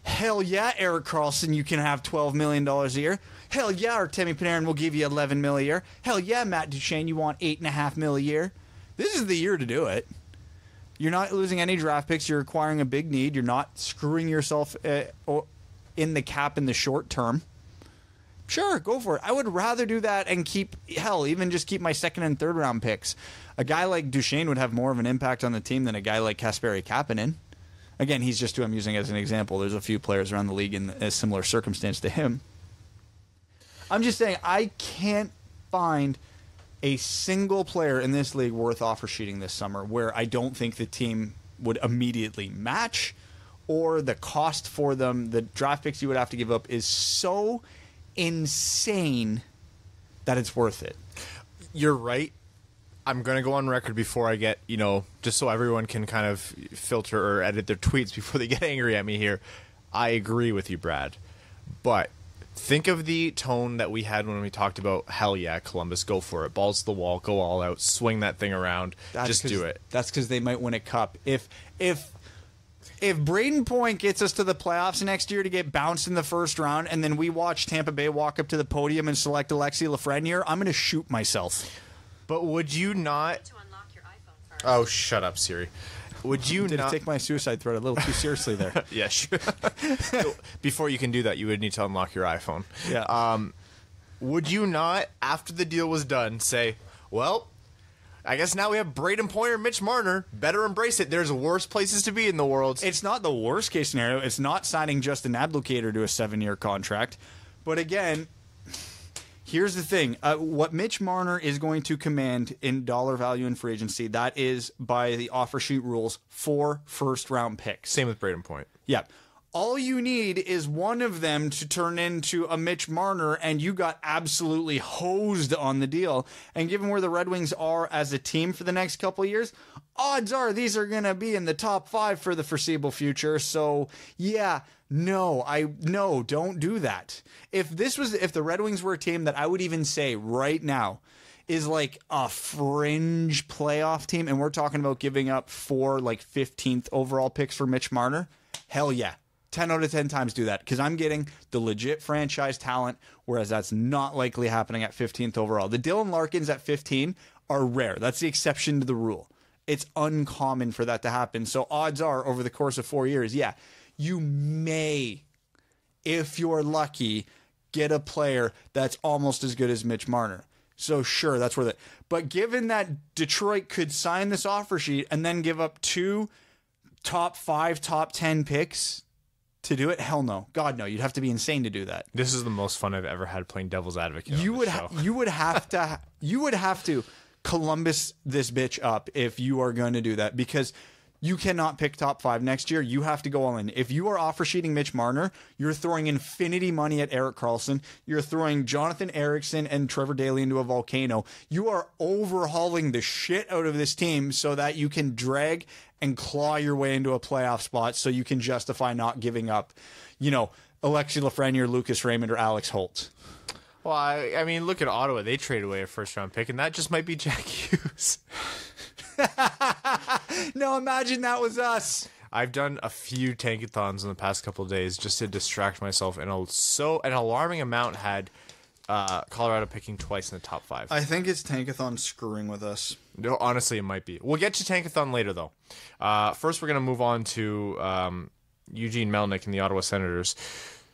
hell yeah, Erik Karlsson, you can have $12 million a year. Hell yeah, Artemi Panarin will give you $11 million a year. Hell yeah, Matt Duchene, you want $8.5 million a year. This is the year to do it. You're not losing any draft picks. You're acquiring a big need. You're not screwing yourself in the cap in the short term. Sure, go for it. I would rather do that and even just keep my second and third round picks. A guy like Duchene would have more of an impact on the team than a guy like Kasperi Kapanen. Again, he's just who I'm using as an example. There's a few players around the league in a similar circumstance to him. I'm just saying, I can't find a single player in this league worth offer sheeting this summer where I don't think the team would immediately match, or the cost for them, the draft picks you would have to give up, is so insane that it's worth it. You're right. I'm going to go on record before I get, just so everyone can kind of filter or edit their tweets before they get angry at me here. I agree with you, Brad. But think of the tone that we had when we talked about, hell yeah, Columbus, go for it. Balls to the wall, go all out, swing that thing around, just do it. That's because they might win a cup. If Braden Point gets us to the playoffs next year to get bounced in the first round, and then we watch Tampa Bay walk up to the podium and select Alexi Lafreniere, I'm going to shoot myself. But would you not... To unlock your iPhone first. Oh, shut up, Siri. Would you Did not... take my suicide threat a little too seriously there. Yeah, sure. Before you can do that, you would need to unlock your iPhone. Yeah. Would you not, after the deal was done, say, well, I guess now we have Braden Point or Mitch Marner. Better embrace it. There's worse places to be in the world. It's not the worst case scenario. It's not signing Justin Abdelkader to a 7-year contract. But again, here's the thing. What Mitch Marner is going to command in dollar value in free agency, that is, by the offer sheet rules, 4 first-round picks. Same with Braden Point. Yeah. All you need is one of them to turn into a Mitch Marner, and you got absolutely hosed on the deal. And given where the Red Wings are as a team for the next couple of years, odds are these are going to be in the top 5 for the foreseeable future. So, yeah, no, don't do that. If the Red Wings were a team that I would even say right now is like a fringe playoff team, and we're talking about giving up 4 15th overall picks for Mitch Marner, hell yeah. 10 out of 10 times do that, because I'm getting the legit franchise talent, whereas that's not likely happening at 15th overall. The Dylan Larkins at 15 are rare. That's the exception to the rule. It's uncommon for that to happen. So odds are, over the course of 4 years, yeah, you may, if you're lucky, get a player that's almost as good as Mitch Marner. So sure, that's worth it. But given that Detroit could sign this offer sheet and then give up 2 top 5, top 10 picks to do it, hell no. God no. You'd have to be insane to do that. This is the most fun I've ever had playing devil's advocate. You would have to Columbus this bitch up if you are going to do that, because you cannot pick top 5 next year. You have to go all in. If you are offer sheeting Mitch Marner, you're throwing infinity money at Erik Karlsson. You're throwing Jonathan Ericsson and Trevor Daley into a volcano. You are overhauling the shit out of this team so that you can drag and claw your way into a playoff spot, so you can justify not giving up, Alexi Lafreniere, Lucas Raymond, or Alex Holt. Well, I mean, look at Ottawa. They traded away a first-round pick, and that just might be Jack Hughes. No, imagine that was us. I've done a few tankathons in the past couple of days just to distract myself, and an alarming amount had Colorado picking twice in the top 5. I think it's tankathon screwing with us. No, honestly, it might be. We'll get to tankathon later, though. First, we're going to move on to Eugene Melnyk and the Ottawa Senators.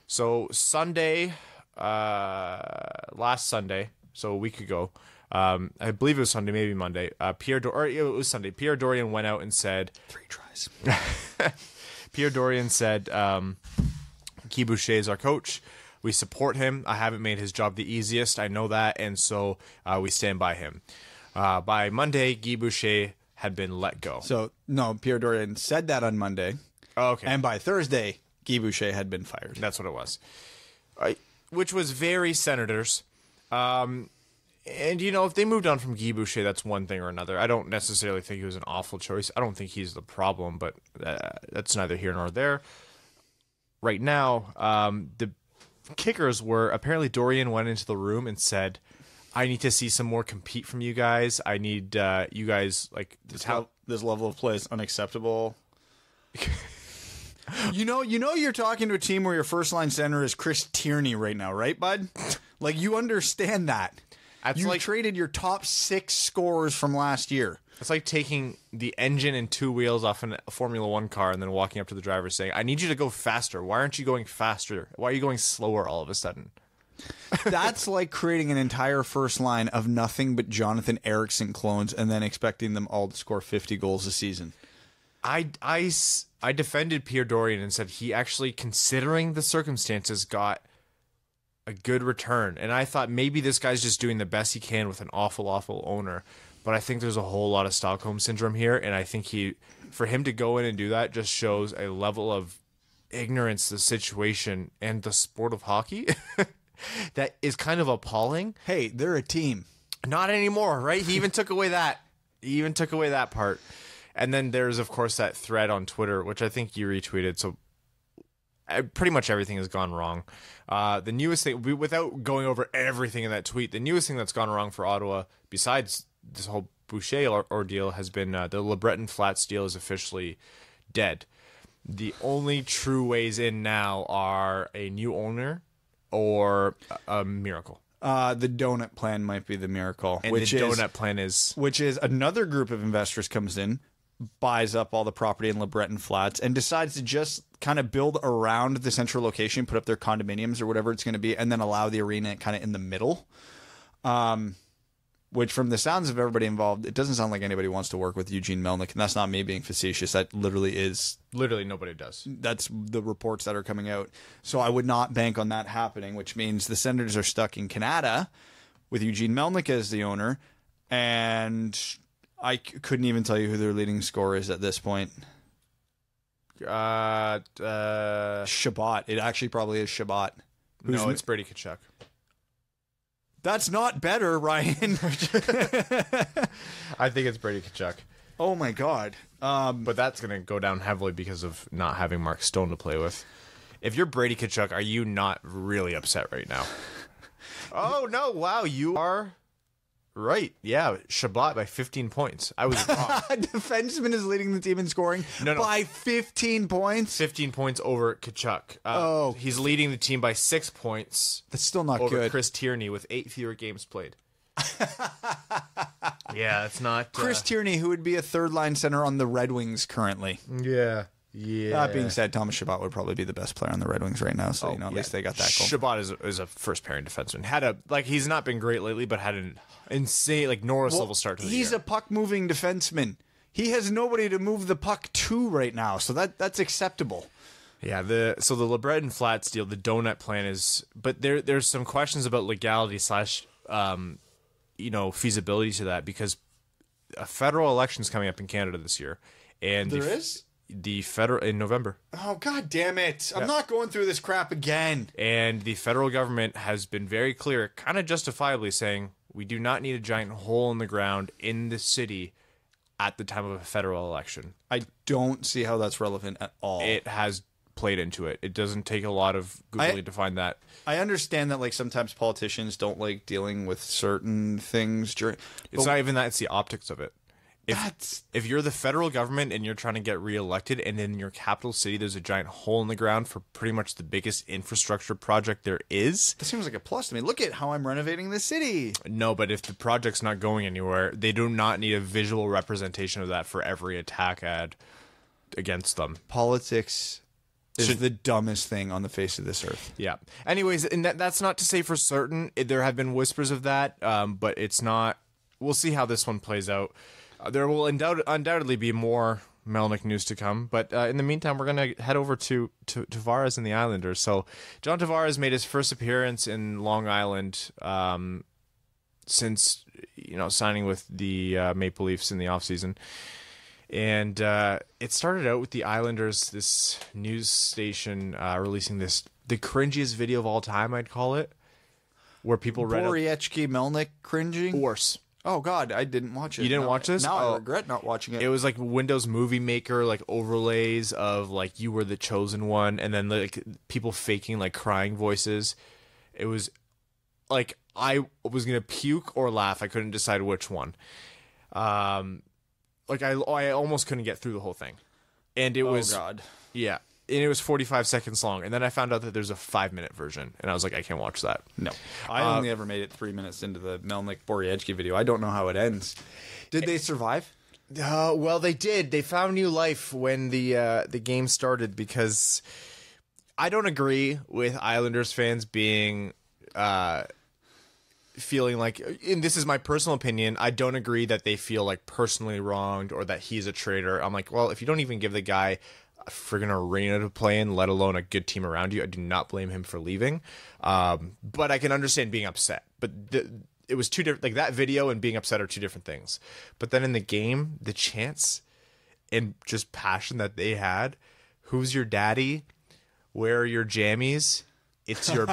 So Sunday, last Sunday, so a week ago, I believe it was Sunday, maybe Monday. It was Sunday. Pierre Dorion went out and said 3 tries. Pierre Dorion said Guy Boucher is our coach. We support him. I haven't made his job the easiest. I know that, and so we stand by him. By Monday, Guy Boucher had been let go. So, no, Pierre Dorion said that on Monday. Oh, okay. And by Thursday, Guy Boucher had been fired. That's what it was. Which was very Senators. And, if they moved on from Guy Boucher, that's one thing or another. I don't necessarily think it was an awful choice. I don't think he's the problem, but that's neither here nor there. Right now, the kickers were apparently Dorion went into the room and said, I need to see some more compete from you guys. I need you guys, like, this level of play is unacceptable. You know you're talking to a team where your first line center is Chris Tierney right now, right, bud? Like, you understand that. You traded your top 6 scorers from last year. It's like taking the engine and 2 wheels off a Formula 1 car and then walking up to the driver saying, I need you to go faster. Why aren't you going faster? Why are you going slower all of a sudden? That's like creating an entire first line of nothing but Jonathan Eriksson clones and then expecting them all to score 50 goals a season. I defended Pierre Dorion and said he actually, considering the circumstances, got a good return. And I thought maybe this guy's just doing the best he can with an awful, awful owner. But I think there's a whole lot of Stockholm Syndrome here. And I think for him to go in and do that just shows a level of ignorance, the situation, and the sport of hockey that is kind of appalling. Hey, they're a team. Not anymore, right? He even took away that. He even took away that part. And then there's, of course, that thread on Twitter, which I think you retweeted. So pretty much everything has gone wrong. The newest thing, without going over everything in that tweet, the newest thing that's gone wrong for Ottawa, besides this whole Boucher ordeal, has been the LeBreton Flats deal is officially dead. The only true ways in now are a new owner or a miracle. The donut plan might be the miracle. And the donut plan is... Which is another group of investors comes in, buys up all the property in LeBreton Flats, and decides to just kind of build around the central location, put up their condominiums or whatever it's going to be, and then allow the arena kind of in the middle. Which, from the sounds of everybody involved, it doesn't sound like anybody wants to work with Eugene Melnyk, and that's not me being facetious. That literally is... Literally nobody does. That's the reports that are coming out. So I would not bank on that happening, which means the Senators are stuck in Canada with Eugene Melnyk as the owner, and I couldn't even tell you who their leading scorer is at this point. Shabbat. It actually probably is Shabbat. No, it's Brady Tkachuk. That's not better, Ryan. I think it's Brady Tkachuk. Oh, my God. But that's going to go down heavily because of not having Mark Stone to play with. If you're Brady Tkachuk, are you not really upset right now? Oh, no. Wow, you are right. Yeah, Shabbat by 15 points. I was wrong. Defenseman is leading the team in scoring by 15 points. 15 points over Tkachuk. He's leading the team by 6 points. That's still not over good. Chris Tierney with 8 fewer games played. Yeah, it's not... Chris Tierney, who would be a third-line center on the Red Wings currently. Yeah. That being said, Thomas Shabbat would probably be the best player on the Red Wings right now, so at least they got that goal. Shabbat is a first-pairing defenseman. He's not been great lately, but had an insane, Norris-level start to the year. He's a puck-moving defenseman. He has nobody to move the puck to right now, so that's acceptable. Yeah, so the LeBreton Flats deal, the donut plan is... But there's some questions about legality / feasibility to that, because a federal election's coming up in Canada this year. And there is? The federal in November. Oh, God damn it. I'm not going through this crap again. And the federal government has been very clear, kind of justifiably saying, we do not need a giant hole in the ground in the city at the time of a federal election. I don't see how that's relevant at all. It has played into it. It doesn't take a lot of Googling to find that. I understand that sometimes politicians don't like dealing with certain things during... It's not even that, it's the optics of it. If you're the federal government and you're trying to get reelected, and in your capital city there's a giant hole in the ground for pretty much the biggest infrastructure project there is. That seems like a plus to me. Look at how I'm renovating the city. No, but if the project's not going anywhere, they do not need a visual representation of that for every attack ad against them. Politics is the dumbest thing on the face of this earth. Yeah. Anyways, and that's not to say for certain. There have been whispers of that, but it's not. We'll see how this one plays out. There will undoubtedly be more Melnick news to come. But in the meantime, we're going to head over to Tavares and the Islanders. So John Tavares made his first appearance in Long Island since signing with the Maple Leafs in the offseason. And it started out with the Islanders, this news station releasing the cringiest video of all time, I'd call it, where people read Boriechki Melnick cringing? Worse. Oh, God, I didn't watch it. You didn't watch this? Now I regret not watching it. It was like Windows Movie Maker, like overlays of like you were the chosen one, and then like people faking like crying voices. It was like I was gonna puke or laugh. I couldn't decide which one. Like I almost couldn't get through the whole thing, and it was God. Yeah, and it was 45 seconds long, and then I found out that there's a 5-minute version, and I was like, I can't watch that. No, I only ever made it 3 minutes into the Melnick Boriechki video. I don't know how it ends. Did they survive? Well, they did. They found new life when the game started, because I don't agree with Islanders fans being feeling like, and this is my personal opinion, I don't agree that they feel like personally wronged or that he's a traitor. I'm like, well, if you don't even give the guy a friggin' arena to play in, let alone a good team around you, I do not blame him for leaving. But I can understand being upset. But it was two different, like that video and being upset are two different things. But then in the game, the chants and just passion that they had, who's your daddy? Where are your jammies? It's your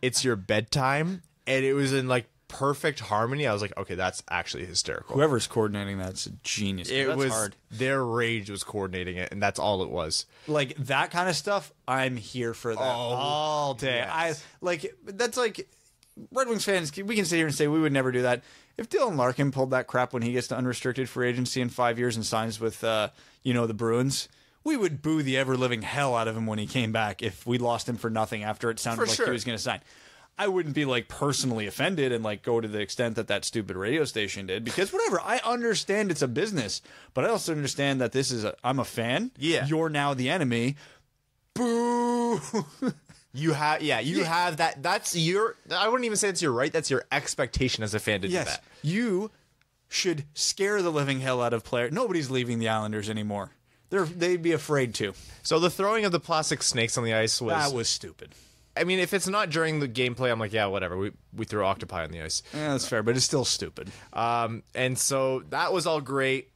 it's your bedtime. And it was in like perfect harmony. I was like, okay, that's actually hysterical. Whoever's coordinating that's a genius. It was hard. Their rage was coordinating it, and that's all it was. Like that kind of stuff, I'm here for that all day. Yes. That's like Red Wings fans. We can sit here and say we would never do that. If Dylan Larkin pulled that crap when he gets to unrestricted free agency in 5 years and signs with the Bruins, we would boo the ever living hell out of him when he came back if we lost him for nothing after it sounded like he was going to sign. I wouldn't be like personally offended and like go to the extent that stupid radio station did, because whatever, I understand it's a business, but I also understand that I'm a fan. Yeah. You're now the enemy. Boo. You have that. That's your, I wouldn't even say it's your right. That's your expectation as a fan to do that. You should scare the living hell out of players. Nobody's leaving the Islanders anymore. They'd be afraid to. So the throwing of the plastic snakes on the ice That was stupid. I mean, if it's not during the gameplay, I'm like, yeah, whatever. We threw octopi on the ice. Yeah, that's fair, but it's still stupid. And so that was all great.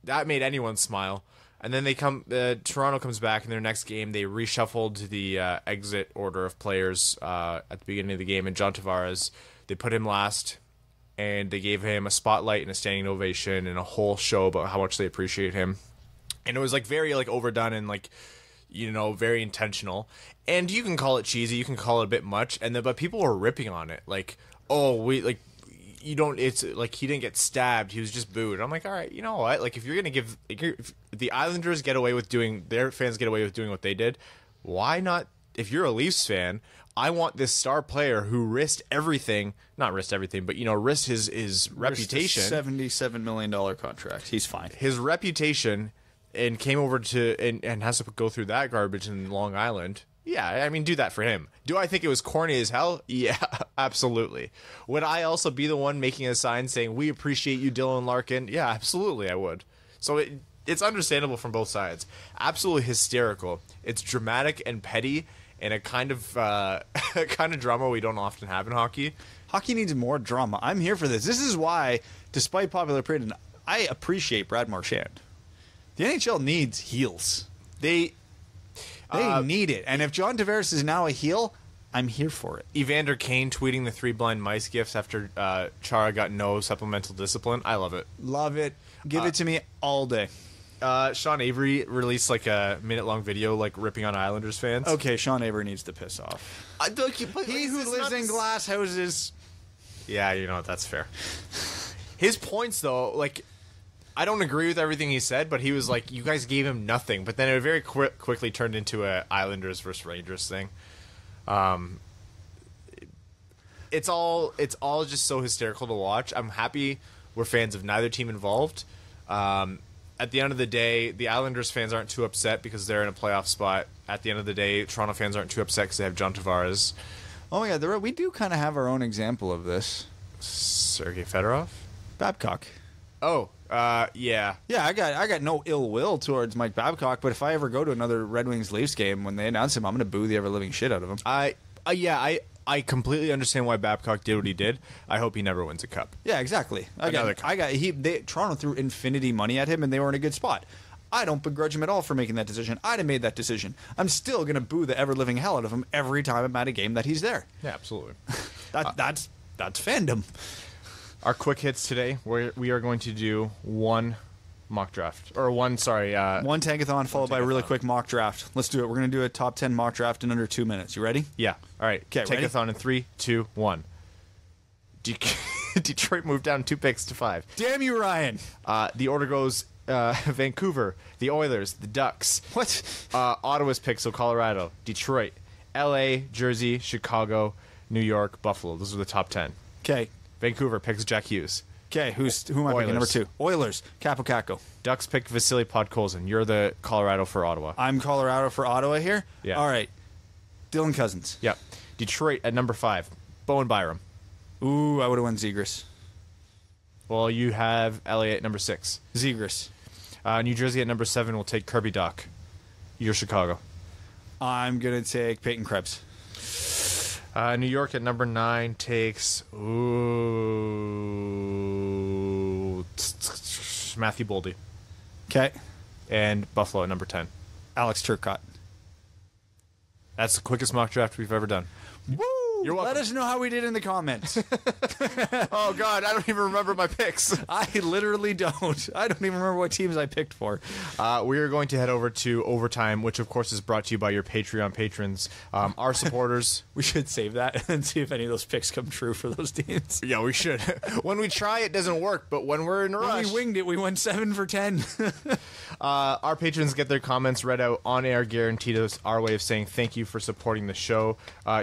That made anyone smile. And then Toronto comes back in their next game. They reshuffled the exit order of players at the beginning of the game. And John Tavares, they put him last, and they gave him a spotlight and a standing ovation and a whole show about how much they appreciate him. And it was like very like overdone and like, very intentional. And you can call it cheesy, you can call it a bit much, but people were ripping on it. Like, it's like he didn't get stabbed, he was just booed. And I'm like, all right, you know what? Like, if you're gonna if the Islanders get away with their fans get away with doing what they did, why not? If you're a Leafs fan, I want this star player who risked everything, not risked everything, but risked his reputation. $77 million contract. He's fine. His reputation, and came over to and has to go through that garbage in Long Island. Yeah, I mean, do that for him. Do I think it was corny as hell? Yeah, absolutely. Would I also be the one making a sign saying, "We appreciate you, Dylan Larkin"? Yeah, absolutely, I would. So it's understandable from both sides. Absolutely hysterical. It's dramatic and petty, and a kind of drama we don't often have in hockey. Hockey needs more drama. I'm here for this. This is why, despite popular opinion, I appreciate Brad Marchand. The NHL needs heels. They need it. And if John Tavares is now a heel, I'm here for it. Evander Kane tweeting the 3 blind mice gifts after Chara got no supplemental discipline. I love it. Love it. Give it to me all day. Sean Avery released like a minute-long video like ripping on Islanders fans. Okay, Sean Avery needs to piss off. He who lives in glass houses. Yeah, that's fair. His points, though, like, I don't agree with everything he said, but he was like, you guys gave him nothing. But then it very quickly turned into a Islanders versus Rangers thing. It's all just so hysterical to watch. I'm happy we're fans of neither team involved. At the end of the day, the Islanders fans aren't too upset because they're in a playoff spot. At the end of the day, Toronto fans aren't too upset because they have John Tavares. Oh, yeah, we do kind of have our own example of this. Sergei Fedorov? Babcock. Oh, Yeah. Yeah, I got no ill will towards Mike Babcock, but if I ever go to another Red Wings Leafs game when they announce him, I'm going to boo the ever living shit out of him. I completely understand why Babcock did what he did. I hope he never wins a cup. Yeah, exactly. Another cup. Toronto threw infinity money at him, and they were in a good spot. I don't begrudge him at all for making that decision. I'd have made that decision. I'm still going to boo the ever living hell out of him every time I'm at a game that he's there. Yeah, absolutely. That's fandom. Our quick hits today, we are going to do one mock draft. Or one tankathon followed by a really tankathon. quick mock draft. Let's do it. We're going to do a top 10 mock draft in under 2 minutes. You ready? Yeah. All right. Okay, ready? Tankathon in 3, 2, 1. Detroit moved down 2 picks to 5. Damn you, Ryan. The order goes Vancouver, the Oilers, the Ducks. What? Ottawa's pick, so Colorado, Detroit, LA, Jersey, Chicago, New York, Buffalo. Those are the top 10. Okay. Vancouver picks Jack Hughes. Okay, who am I picking? Number 2. Oilers, Capo Caco. Ducks pick Vasily Podkolzin. You're the Colorado for Ottawa. I'm Colorado for Ottawa here? Yeah. All right. Dylan Cousins. Yep. Detroit at number 5. Bowen Byram. Ooh, I would have went Zegras. Well, you have LA at number 6. Zegras. New Jersey at number 7 will take Kirby Doc. You're Chicago. I'm going to take Peyton Krebs. New York at number 9 takes Matthew Boldy. Okay. And Buffalo at number 10. Alex Turcotte. That's the quickest mock draft we've ever done. Woo! You're welcome. Let us know how we did in the comments. Oh, God, I don't even remember my picks. I literally don't. I don't even remember what teams I picked for. We are going to head over to Overtime, which, of course, is brought to you by your Patreon patrons, our supporters. We should save that and see if any of those picks come true for those teams. Yeah, we should. When we try, it doesn't work, but when we're in a rush... When we winged it, we went 7 for 10. Our patrons get their comments read out on air, guaranteed us our way of saying thank you for supporting the show.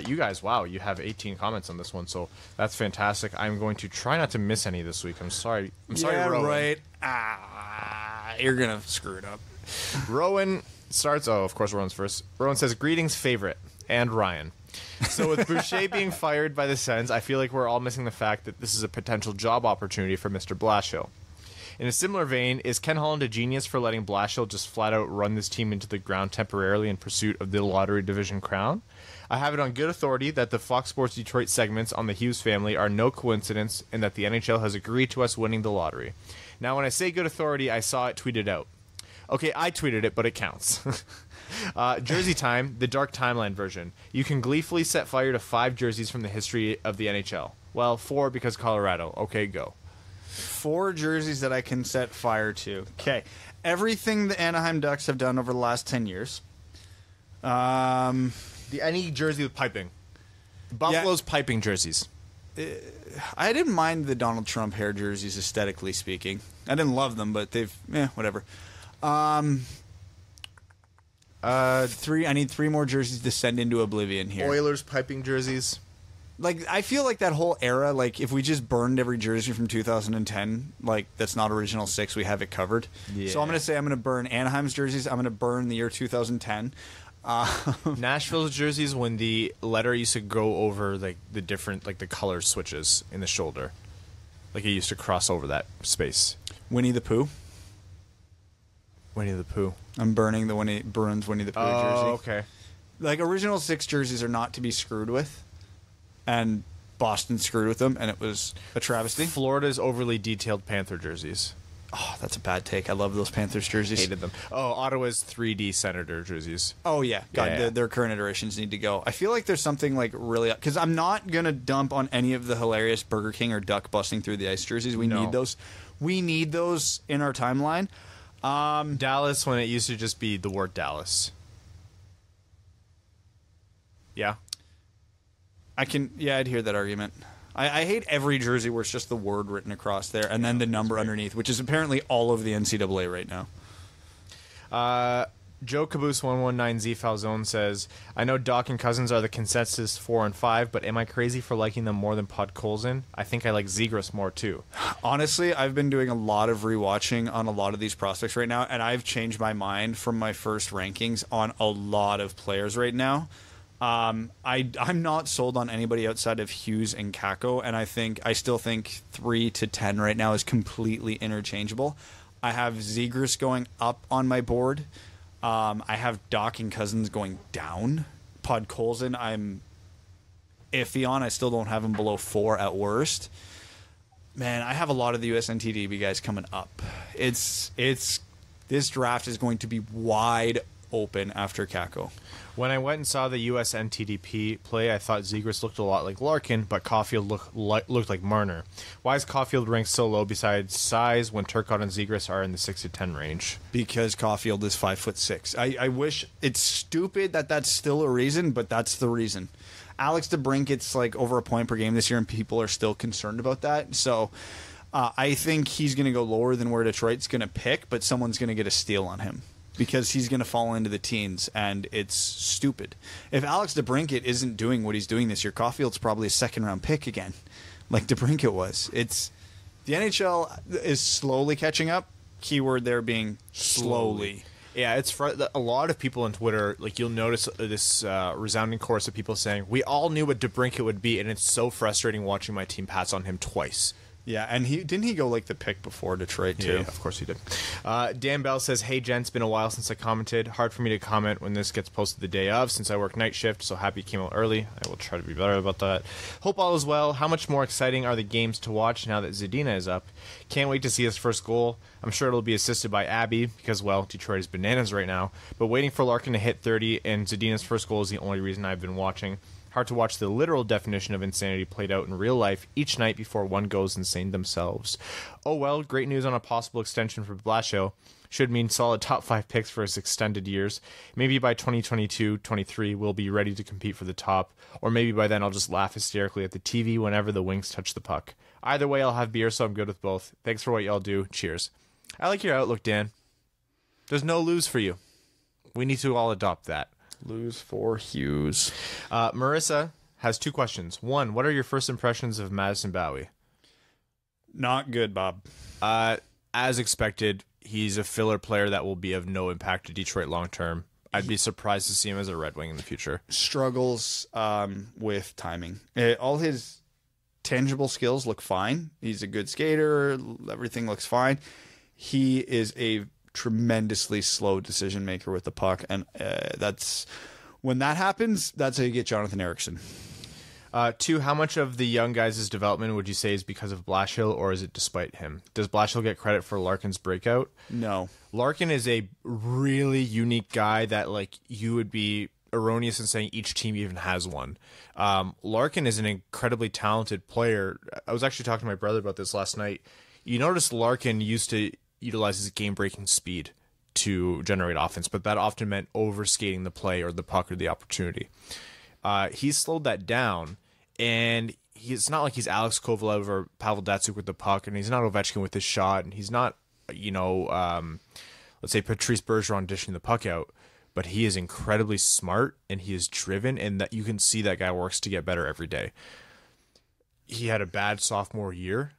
You guys, wow, you have 18 comments on this one, so that's fantastic. I'm going to try not to miss any this week. I'm sorry, yeah, Rowan. right. You're going to screw it up. Rowan starts... Oh, of course, Rowan's first. Rowan says, greetings, favorite, and Ryan. So with Boucher being fired by the Sens, I feel like we're all missing the fact that this is a potential job opportunity for Mr. Blashill. In a similar vein, is Ken Holland a genius for letting Blashill just flat out run this team into the ground temporarily in pursuit of the lottery division crown? I have it on good authority that the Fox Sports Detroit segments on the Hughes family are no coincidence and that the NHL has agreed to us winning the lottery. Now, when I say good authority, I saw it tweeted out. Okay, I tweeted it, but it counts. Jersey Time, the Dark Timeline version. You can gleefully set fire to 5 jerseys from the history of the NHL. Well, 4 because Colorado. Okay, go. 4 jerseys that I can set fire to. Okay. Everything the Anaheim Ducks have done over the last 10 years. Any jersey with piping. Buffalo's piping jerseys. I didn't mind the Donald Trump hair jerseys, aesthetically speaking. I didn't love them, but they've... whatever. 3. I need 3 more jerseys to send into oblivion here. Oilers piping jerseys. Like, I feel like that whole era, like, if we just burned every jersey from 2010, like, that's not original 6, we have it covered. Yeah. So I'm going to say I'm going to burn Anaheim's jerseys. I'm going to burn the year 2010. Nashville's jerseys, when the letter used to go over, like, the different, like, the color switches in the shoulder. Like, it used to cross over that space. Winnie the Pooh. Winnie the Pooh. I'm burning the Winnie the Pooh jersey. Oh, okay. Like, original 6 jerseys are not to be screwed with. And Boston screwed with them, and it was a travesty. Florida's overly detailed Panther jerseys. Oh, that's a bad take. I love those Panthers jerseys. Hated them. Oh, Ottawa's 3D Senator jerseys. Oh, yeah. God, Yeah. their current iterations need to go. I feel like there's something, like, really... Because I'm not going to dump on any of the hilarious Burger King or Duck busting through the ice jerseys. We need those. We need those in our timeline. Dallas, when it used to just be the word Dallas. Yeah. I'd hear that argument. I hate every jersey where it's just the word written across there and then the number underneath, which is apparently all of the NCAA right now. Joe Caboose 119Z Falzone says, I know Doc and Cousins are the consensus 4 and 5, but am I crazy for liking them more than Podkolzin? I think I like Zegras more too. Honestly, I've been doing a lot of rewatching on a lot of these prospects right now, and I've changed my mind from my first rankings on a lot of players right now. I'm not sold on anybody outside of Hughes and Kako, and I still think 3 to 10 right now is completely interchangeable. I have Zegras going up on my board. I have Doc and Cousins going down. Podkolzin, I'm iffy on. I still don't have him below 4 at worst. Man, I have a lot of the USNTDB guys coming up. This draft is going to be wide open after Kako. When I went and saw the US NTDP play, I thought Zegras looked a lot like Larkin, but Caulfield looked like Marner. Why is Caulfield ranked so low besides size when Turcotte and Zegras are in the 6 to 10 range? Because Caulfield is 5'6". I wish it's stupid that that's still a reason, but that's the reason. Alex DeBrincat's like over a point per game this year, and people are still concerned about that. So I think he's going to go lower than where Detroit's going to pick, but someone's going to get a steal on him, because he's going to fall into the teens, and it's stupid. If Alex DeBrincat isn't doing what he's doing this year, Caulfield's probably a second-round pick again, like DeBrincat was. The NHL is slowly catching up. Keyword there being slowly. Yeah, it's a lot of people on Twitter, like you'll notice this resounding chorus of people saying, we all knew what DeBrincat would be, and it's so frustrating watching my team pass on him twice. Yeah, and didn't he go like the pick before Detroit too? Yeah, of course he did. Dan Bell says, hey gents, been a while since I commented. Hard for me to comment when this gets posted the day of since I work night shift, so happy it came out early. I will try to be better about that. Hope all is well. How much more exciting are the games to watch now that Zadina is up? Can't wait to see his first goal. I'm sure it'll be assisted by Abby because, well, Detroit is bananas right now. But waiting for Larkin to hit 30 and Zadina's first goal is the only reason I've been watching. Hard to watch the literal definition of insanity played out in real life each night before one goes insane themselves. Oh well, great news on a possible extension for Blashill. Should mean solid top 5 picks for his extended years. Maybe by 2022-23 we'll be ready to compete for the top, or maybe by then I'll just laugh hysterically at the TV whenever the Wings touch the puck. Either way, I'll have beer, so I'm good with both. Thanks for what y'all do. Cheers. I like your outlook, Dan. There's no lose for you. We need to all adopt that. Lose for Hughes. Marissa has 2 questions. 1, what are your first impressions of Madison Bowie? Not good, Bob. As expected, he's a filler player that will be of no impact to Detroit long term. I'd be surprised to see him as a Red Wing in the future. Struggles with timing. All his tangible skills look fine. He's a good skater. Everything looks fine. He is a tremendously slow decision maker with the puck, and that's when that happens, that's how you get Jonathan Ericsson. 2, how much of the young guys' development would you say is because of Blashill, or is it despite him? Does Blashill get credit for Larkin's breakout? No. Larkin is a really unique guy that, like, you would be erroneous in saying each team even has one. Larkin is an incredibly talented player. I was actually talking to my brother about this last night. You notice Larkin used to utilize his game-breaking speed to generate offense, but that often meant overskating the play or the puck or the opportunity. He's slowed that down, and it's not like he's Alex Kovalev or Pavel Datsyuk with the puck, and he's not Ovechkin with his shot, and he's not, let's say Patrice Bergeron dishing the puck out, but he is incredibly smart, and he is driven, and that you can see that guy works to get better every day. He had a bad sophomore year,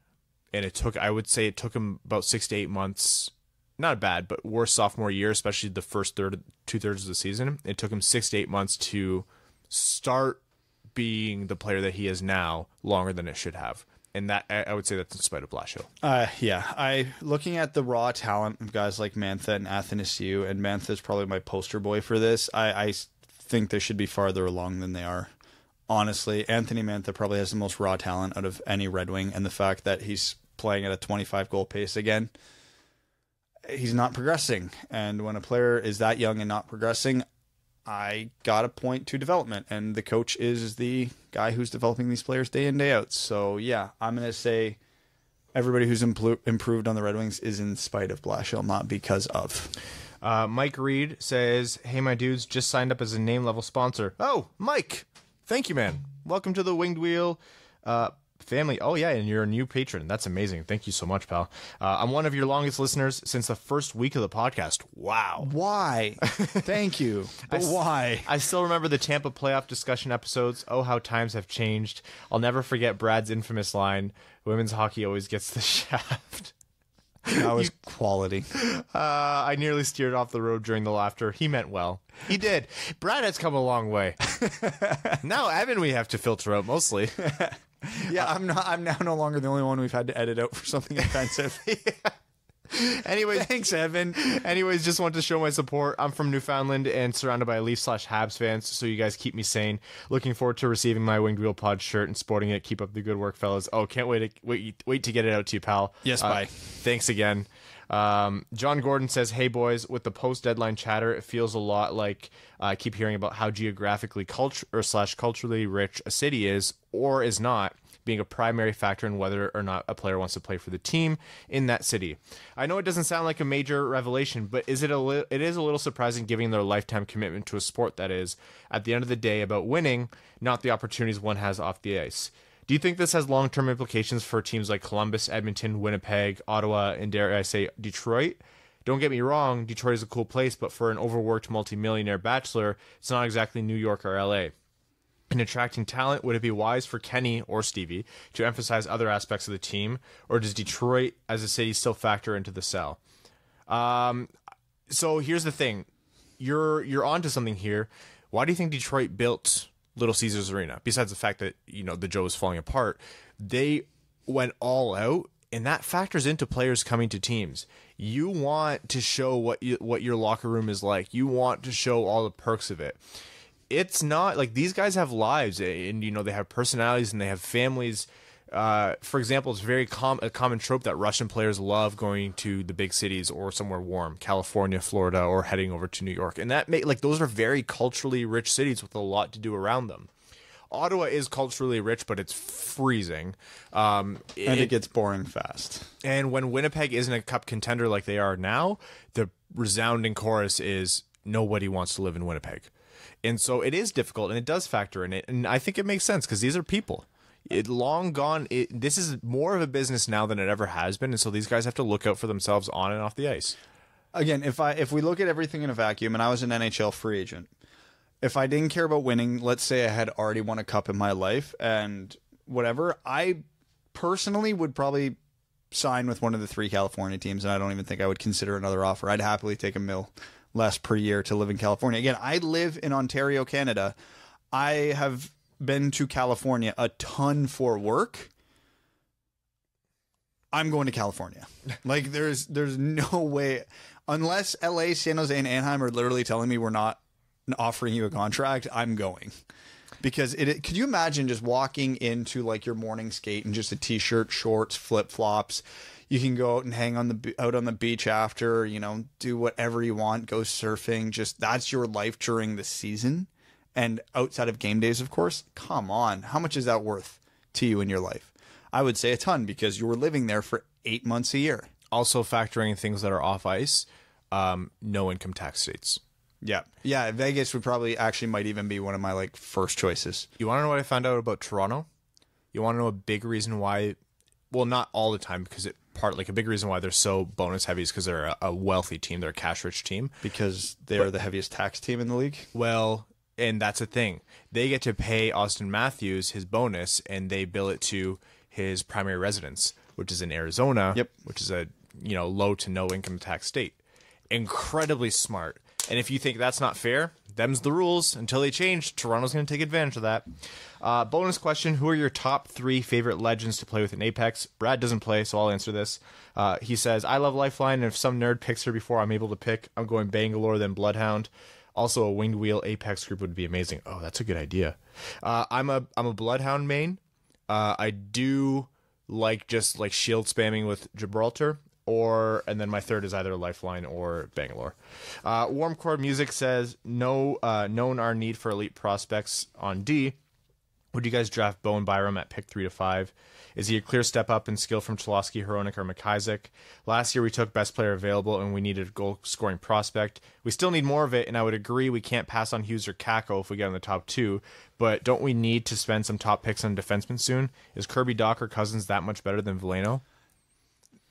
and I would say it took him about 6 to 8 months, not bad, but worse sophomore year, especially the first 2/3 of the season. It took him 6 to 8 months to start being the player that he is now, longer than it should have. And that, I would say that's in spite of Blashill. Looking at the raw talent of guys like Mantha and Athanasiou, and Mantha is probably my poster boy for this. I think they should be farther along than they are. Honestly, Anthony Mantha probably has the most raw talent out of any Red Wing, and the fact that he's playing at a 25-goal pace again, he's not progressing. And when a player is that young and not progressing, I got to point to development, and the coach is the guy who's developing these players day in, day out. So, yeah, I'm going to say everybody who's improved on the Red Wings is in spite of Blashill, not because of. Mike Reed says, hey, my dudes, just signed up as a name-level sponsor. Oh, Mike! Thank you, man. Welcome to the Winged Wheel family. Oh, yeah, and you're a new patron. That's amazing. Thank you so much, pal. I'm one of your longest listeners since the first week of the podcast. Wow. Why? Thank you. But why? I still remember the Tampa playoff discussion episodes. Oh, how times have changed. I'll never forget Brad's infamous line, women's hockey always gets the shaft. That was Quality. I nearly steered off the road during the laughter. He meant well. He did. Brad has come a long way. Now Evan we have to filter out mostly. Yeah, I'm now no longer the only one we've had to edit out for something offensive. Anyways, Thanks, Evan. Anyways, just wanted to show my support. I'm from Newfoundland and surrounded by Leafs/Habs fans, so you guys keep me sane. Looking forward to receiving my Winged Wheel Pod shirt and sporting it. Keep up the good work, fellas. Oh, can't wait to get it out to you, pal. Yes, bye. Thanks again. John Gordon says, "Hey boys, with the post-deadline chatter, it feels a lot like I keep hearing about how geographically culturally rich a city is or is not, being a primary factor in whether or not a player wants to play for the team in that city. I know it doesn't sound like a major revelation, but it is a little surprising given their lifetime commitment to a sport that is, at the end of the day, about winning, not the opportunities one has off the ice. Do you think this has long-term implications for teams like Columbus, Edmonton, Winnipeg, Ottawa, and dare I say Detroit? Don't get me wrong, Detroit is a cool place, but for an overworked multimillionaire bachelor, it's not exactly New York or LA. In attracting talent, would it be wise for Kenny or Stevie to emphasize other aspects of the team, or does Detroit as a city still factor into the sell? So here's the thing. You're onto something here. Why do you think Detroit built Little Caesars Arena? Besides the fact that, the Joe is falling apart, they went all out, and that factors into players coming to teams. You want to show what your locker room is like. You want to show all the perks of it. It's not like these guys have lives and they have personalities and they have families. For example, it's very a common trope that Russian players love going to the big cities or somewhere warm, California, Florida, or heading over to New York. And that those are very culturally rich cities with a lot to do around them. Ottawa is culturally rich, but it's freezing. And it gets boring fast. And when Winnipeg isn't a cup contender like they are now, the resounding chorus is nobody wants to live in Winnipeg. And so it is difficult, and it does factor in it. And I think it makes sense because these are people. This is more of a business now than it ever has been. And so these guys have to look out for themselves on and off the ice. Again, if we look at everything in a vacuum, and I was an NHL free agent, if I didn't care about winning, let's say I had already won a cup in my life and whatever, I personally would probably sign with one of the 3 California teams, and I don't even think I would consider another offer. I'd happily take $1 million less per year to live in California. Again, I live in Ontario, Canada. I have been to California a ton for work. I'm going to California. Like there's no way, unless LA, San Jose, and Anaheim are literally telling me we're not offering you a contract, I'm going. Because could you imagine just walking into like your morning skate and just a t-shirt, shorts, flip-flops? You can go out and hang out on the beach after, do whatever you want, go surfing. Just that's your life during the season. And outside of game days, of course, come on. How much is that worth to you in your life? I would say a ton because you were living there for 8 months a year. Also factoring things that are off ice, no income tax states. Yeah, Vegas would probably might even be one of my first choices. You want to know what I found out about Toronto? You want to know a big reason why? Well, not all the time because a big reason why they're so bonus heavy is because they're a wealthy team. They're a cash rich team because they're the heaviest tax team in the league. Well, and that's the thing. They get to pay Austin Matthews his bonus, and they bill it to his primary residence, which is in Arizona. Yep. Which is a low to no income tax state. Incredibly smart. And if you think that's not fair, them's the rules. Until they change, Toronto's going to take advantage of that. Bonus question, who are your top 3 favorite legends to play with in Apex? Brad doesn't play, so I'll answer this. He says, I love Lifeline, and if some nerd picks her before I'm able to pick, I'm going Bangalore, then Bloodhound. Also, a Winged Wheel Apex group would be amazing. Oh, that's a good idea. I'm a Bloodhound main. I do like just shield spamming with Gibraltar. And then my third is either Lifeline or Bangalore. Warmcore Music says, known our need for elite prospects on D. Would you guys draft Bowen Byram at pick 3 to 5? Is he a clear step up in skill from Cholowski, Hronik, or McIsaac? Last year we took best player available and we needed a goal scoring prospect. We still need more of it, and I would agree we can't pass on Hughes or Kako if we get in the top 2, but don't we need to spend some top picks on defensemen soon? Is Kirby Dach or Cousins that much better than Veleno?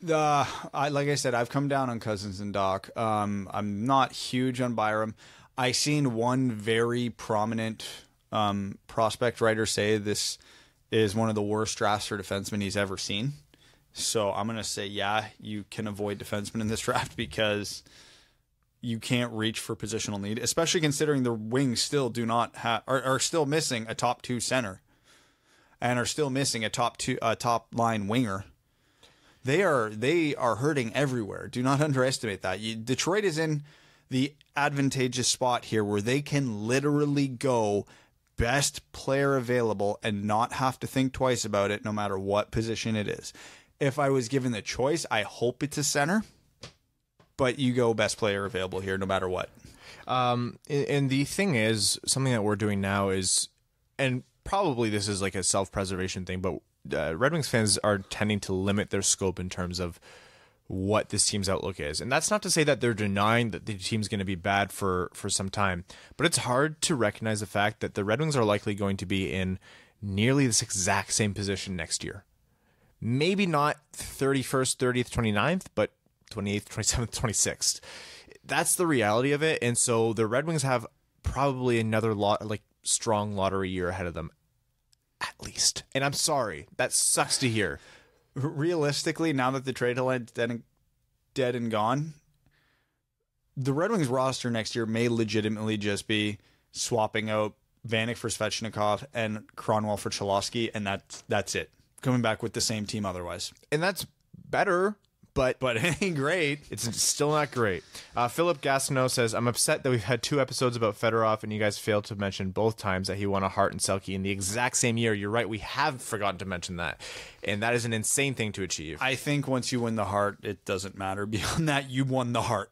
Like I said, I've come down on Cousins and Doc. I'm not huge on Byram. I seen one very prominent prospect writer say this is one of the worst drafts for defensemen he's ever seen. So I'm going to say, yeah, you can avoid defensemen in this draft because you can't reach for positional need, especially considering the wings still do not have are still missing a top 2 center and are still missing a top line winger. They are hurting everywhere. Do not underestimate that. Detroit is in the advantageous spot here where they can literally go best player available and not have to think twice about it, no matter what position it is. If I was given the choice, I hope it's a center, but you go best player available here no matter what. And the thing is, something that we're doing now is, and probably this is like a self-preservation thing, but Red Wings fans are tending to limit their scope in terms of what this team's outlook is. And that's not to say that they're denying that the team's going to be bad for some time, but it's hard to recognize the fact that the Red Wings are likely going to be in nearly this exact same position next year. Maybe not 31st, 30th, 29th, but 28th, 27th, 26th. That's the reality of it. And so the Red Wings have probably another strong lottery year ahead of them, at least. And I'm sorry, that sucks to hear. Realistically, now that the trade deadline's dead and gone, the Red Wings roster next year may legitimately just be swapping out Vanek for Svechnikov and Cronwell for Cholowski, and that's it. Coming back with the same team otherwise. And that's better, but it ain't great. It's still not great. Philip Gastineau says, I'm upset that we've had 2 episodes about Fedorov and you guys failed to mention both times that he won a Hart and Selke in the exact same year. You're right, we have forgotten to mention that. And that is an insane thing to achieve. I think once you win the Hart, it doesn't matter. Beyond that, you won the Hart.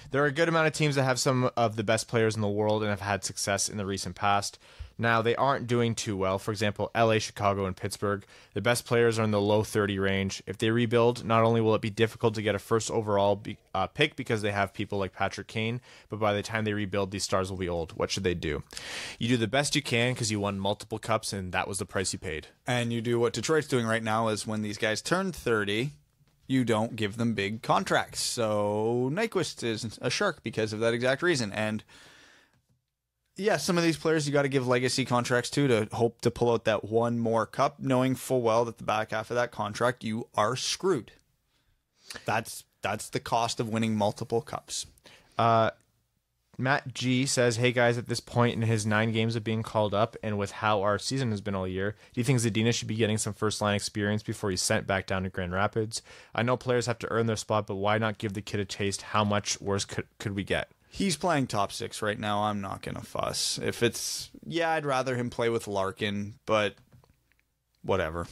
There are a good amount of teams that have some of the best players in the world and have had success in the recent past. Now, they aren't doing too well. For example, LA, Chicago, and Pittsburgh. The best players are in the low 30 range. If they rebuild, not only will it be difficult to get a first overall pick because they have people like Patrick Kane, but by the time they rebuild, these stars will be old. What should they do? You do the best you can because you won multiple cups, and that was the price you paid. And you do what Detroit's doing right now is when these guys turn 30, you don't give them big contracts. So Nyquist is a shark because of that exact reason. And yeah, some of these players you got to give legacy contracts to hope to pull out that one more cup, knowing full well that the back half of that contract you are screwed. That's the cost of winning multiple cups. Matt G says, hey guys, at this point in his 9 games of being called up and with how our season has been all year, do you think Zadina should be getting some first line experience before he's sent back down to Grand Rapids? I know players have to earn their spot, but why not give the kid a taste? How much worse could we get? He's playing top 6 right now. I'm not going to fuss. If it's, I'd rather him play with Larkin, but whatever.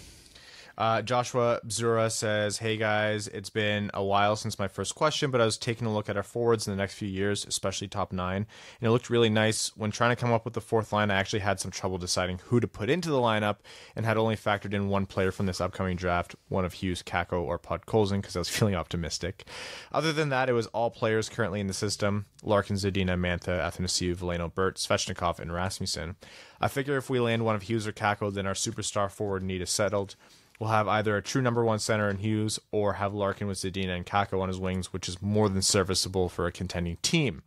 Joshua Bzura says, hey guys, it's been a while since my first question, but I was taking a look at our forwards in the next few years, especially top 9, and it looked really nice. When trying to come up with the 4th line, I actually had some trouble deciding who to put into the lineup and had only factored in one player from this upcoming draft, one of Hughes, Kakko, or Podkolzin, because I was feeling optimistic. Other than that, it was all players currently in the system: Larkin, Zadina, Mantha, Athanasiou, Veleno, Burt, Svechnikov, and Rasmussen. I figure if we land one of Hughes or Kakko, then our superstar forward need is settled. We'll have either a true number 1 center in Hughes or have Larkin with Zadina and Kakko on his wings, which is more than serviceable for a contending team.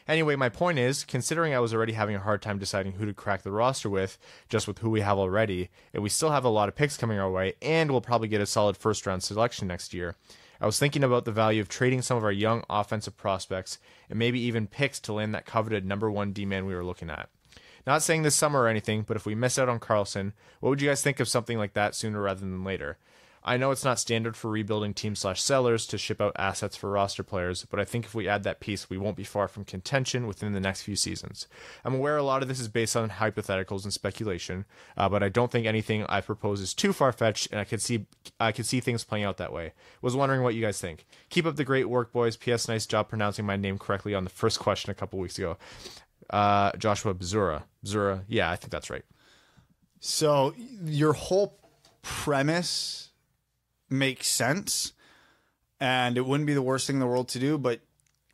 Anyway, my point is, considering I was already having a hard time deciding who to crack the roster with, just with who we have already, and we still have a lot of picks coming our way, and we'll probably get a solid first-round selection next year, I was thinking about the value of trading some of our young offensive prospects and maybe even picks to land that coveted number 1 D-man we were looking at. Not saying this summer or anything, but if we miss out on Carlson, what would you guys think of something like that sooner rather than later? I know it's not standard for rebuilding team/sellers to ship out assets for roster players, but I think if we add that piece, we won't be far from contention within the next few seasons. I'm aware a lot of this is based on hypotheticals and speculation, but I don't think anything I propose is too far-fetched, and I could see things playing out that way. Was wondering what you guys think. Keep up the great work, boys. P.S. Nice job pronouncing my name correctly on the first question a couple weeks ago. Joshua Bzura, yeah, I think that's right. So your whole premise makes sense, and it wouldn't be the worst thing in the world to do, but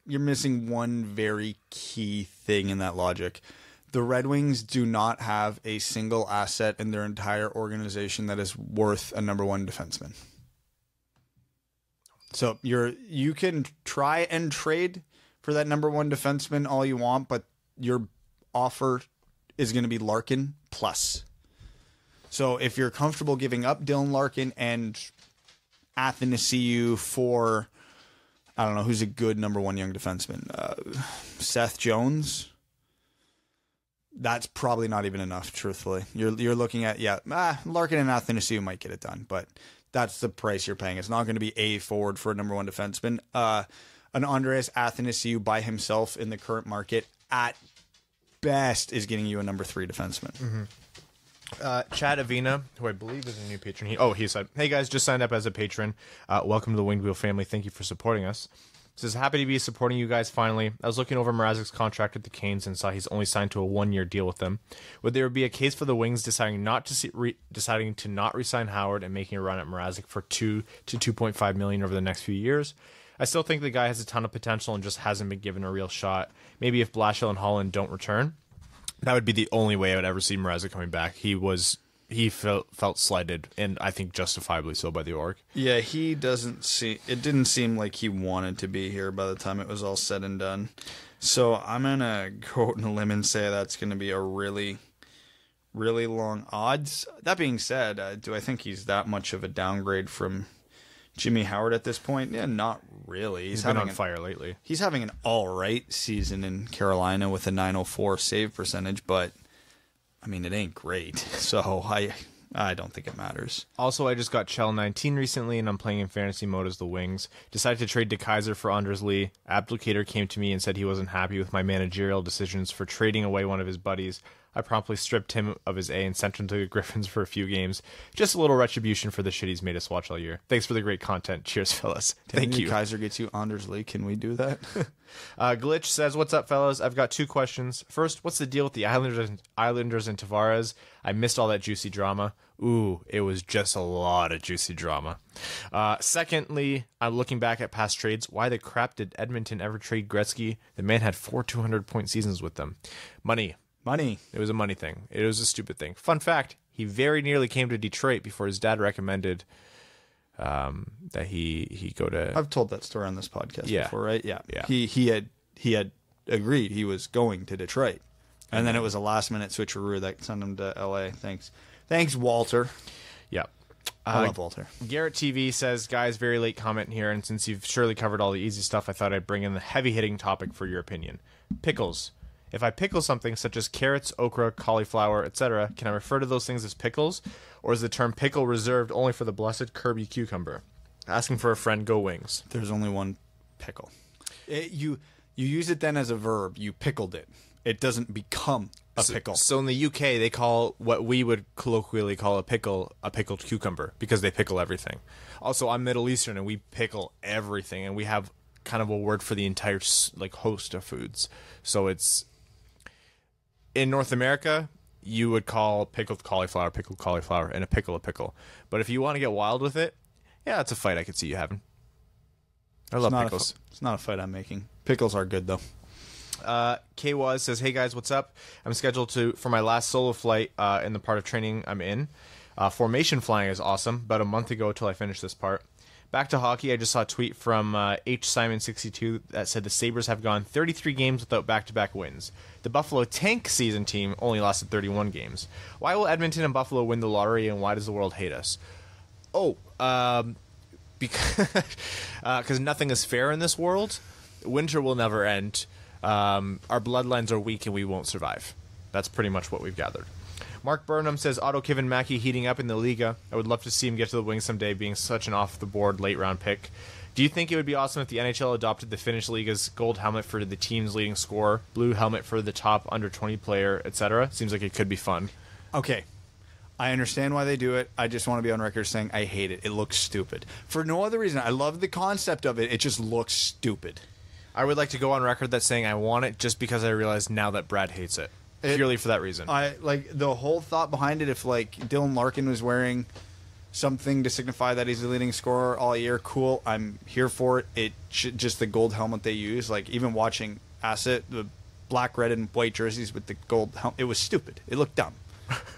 you're missing one very key thing in that logic. The Red Wings do not have a single asset in their entire organization that is worth a number 1 defenseman. So you can try and trade for that number 1 defenseman all you want, but your offer is going to be Larkin plus. So if you're comfortable giving up Dylan Larkin and Athanasiou for, I don't know, who's a good number 1 young defenseman? Seth Jones? That's probably not even enough, truthfully. You're looking at, Larkin and Athanasiou might get it done, but that's the price you're paying. It's not going to be a forward for a number 1 defenseman. An Andreas Athanasiou by himself in the current market, at best, is getting you a number 3 defenseman. Mm-hmm. Chad Avina, who I believe is a new patron. He said, "Hey guys, just signed up as a patron. Welcome to the Winged Wheel family. Thank you for supporting us." Says, happy to be supporting you guys finally. I was looking over McIsaac's contract with the Canes and saw he's only signed to a 1-year deal with them. Would there be a case for the Wings deciding to not re-sign Howard and making a run at McIsaac for $2 to $2.5 million over the next few years? I still think the guy has a ton of potential and just hasn't been given a real shot. Maybe if Blashill and Holland don't return, that would be the only way I would ever see McIsaac coming back. He felt slighted, and I think justifiably so by the org. Yeah, it didn't seem like he wanted to be here by the time it was all said and done. So I'm going to go out on a limb and say that's going to be a really, really long odds. That being said, do I think he's that much of a downgrade from Jimmy Howard at this point? Yeah, not really. He's been on fire lately. He's having an all right season in Carolina with a .904 save percentage, but I mean, it ain't great, so I don't think it matters. Also, I just got Chell 19 recently, and I'm playing in fantasy mode as the Wings. Decided to trade DeKaiser for Anders Lee. Abdulkader came to me and said he wasn't happy with my managerial decisions for trading away one of his buddies. I promptly stripped him of his A and sent him to the Griffins for a few games. Just a little retribution for the shit he's made us watch all year. Thanks for the great content. Cheers, fellas. Thank you. Kaiser gets you Anders Lee. Can we do that? Glitch says, what's up, fellas? I've got 2 questions. First, what's the deal with the Islanders and Tavares? I missed all that juicy drama. Ooh, it was just a lot of juicy drama. Secondly, I'm looking back at past trades. Why the crap did Edmonton ever trade Gretzky? The man had 4 200-point seasons with them. Money. It was a money thing. It was a stupid thing. Fun fact, he very nearly came to Detroit before his dad recommended that he go to... I've told that story on this podcast before, right? Yeah. Yeah. He had agreed he was going to Detroit. And then it was a last-minute switcheroo that sent him to L.A. Thanks, Walter. Yeah. I love Walter. Garrett TV says, guys, very late comment here, and since you've surely covered all the easy stuff, I thought I'd bring in the heavy-hitting topic for your opinion. Pickles. If I pickle something such as carrots, okra, cauliflower, etc., can I refer to those things as pickles? Or is the term pickle reserved only for the blessed Kirby cucumber? Asking for a friend, go Wings. There's only one pickle. You use it then as a verb. You pickled it. It doesn't become a pickle. So in the UK, they call what we would colloquially call a pickle a pickled cucumber because they pickle everything. Also, I'm Middle Eastern, and we pickle everything, and we have kind of a word for the entire host of foods. So it's... In North America, you would call pickled cauliflower, and a pickle. But if you want to get wild with it, yeah, it's a fight I could see you having. I love pickles. It's not a fight I'm making. Pickles are good, though. K-Waz says, hey guys, what's up? I'm scheduled for my last solo flight in the part of training I'm in. Formation flying is awesome. About a month ago till I finished this part. Back to hockey, I just saw a tweet from H. Simon62 that said the Sabres have gone 33 games without back-to-back wins. The Buffalo Tank season team only lasted 31 games. Why will Edmonton and Buffalo win the lottery, and why does the world hate us? Because nothing is fair in this world. Winter will never end. Our bloodlines are weak, and we won't survive. That's pretty much what we've gathered. Mark Burnham says, Otto Kevin Mackey heating up in the Liga. I would love to see him get to the Wings someday, being such an off-the-board late-round pick. Do you think it would be awesome if the NHL adopted the Finnish Liga's gold helmet for the team's leading scorer, blue helmet for the top under-20 player, etc.? Seems like it could be fun. Okay. I understand why they do it. I just want to be on record saying I hate it. It looks stupid. For no other reason. I love the concept of it. It just looks stupid. I would like to go on record that saying I want it just because I realize now that Brad hates it. Purely for that reason. I like the whole thought behind it. If Dylan Larkin was wearing something to signify that he's the leading scorer all year, cool. I'm here for it. It just the gold helmet they use. Even watching Asset, the black, red, and white jerseys with the gold helmet, it was stupid. It looked dumb.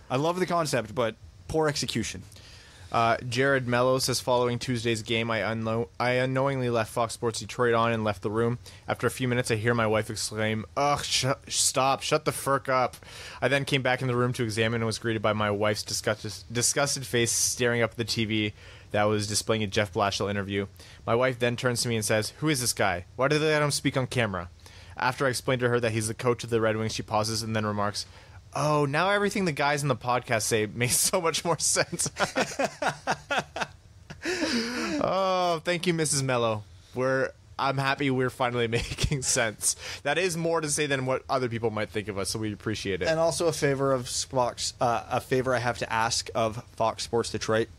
I love the concept, but poor execution. Jared Mello says, following Tuesday's game, I unknowingly left Fox Sports Detroit on and left the room. After a few minutes, I hear my wife exclaim, "Ugh, stop, shut the frick up." I then came back in the room to examine and was greeted by my wife's disgusted face staring up at the TV that was displaying a Jeff Blashill interview. My wife then turns to me and says, "Who is this guy? Why did they let him speak on camera?" After I explained to her that he's the coach of the Red Wings, she pauses and then remarks, "Oh, now everything the guys in the podcast say makes so much more sense." Oh, thank you, Mrs. Mello. I'm happy we're finally making sense. That is more to say than what other people might think of us, so we appreciate it. And also a favor I have to ask of Fox Sports Detroit.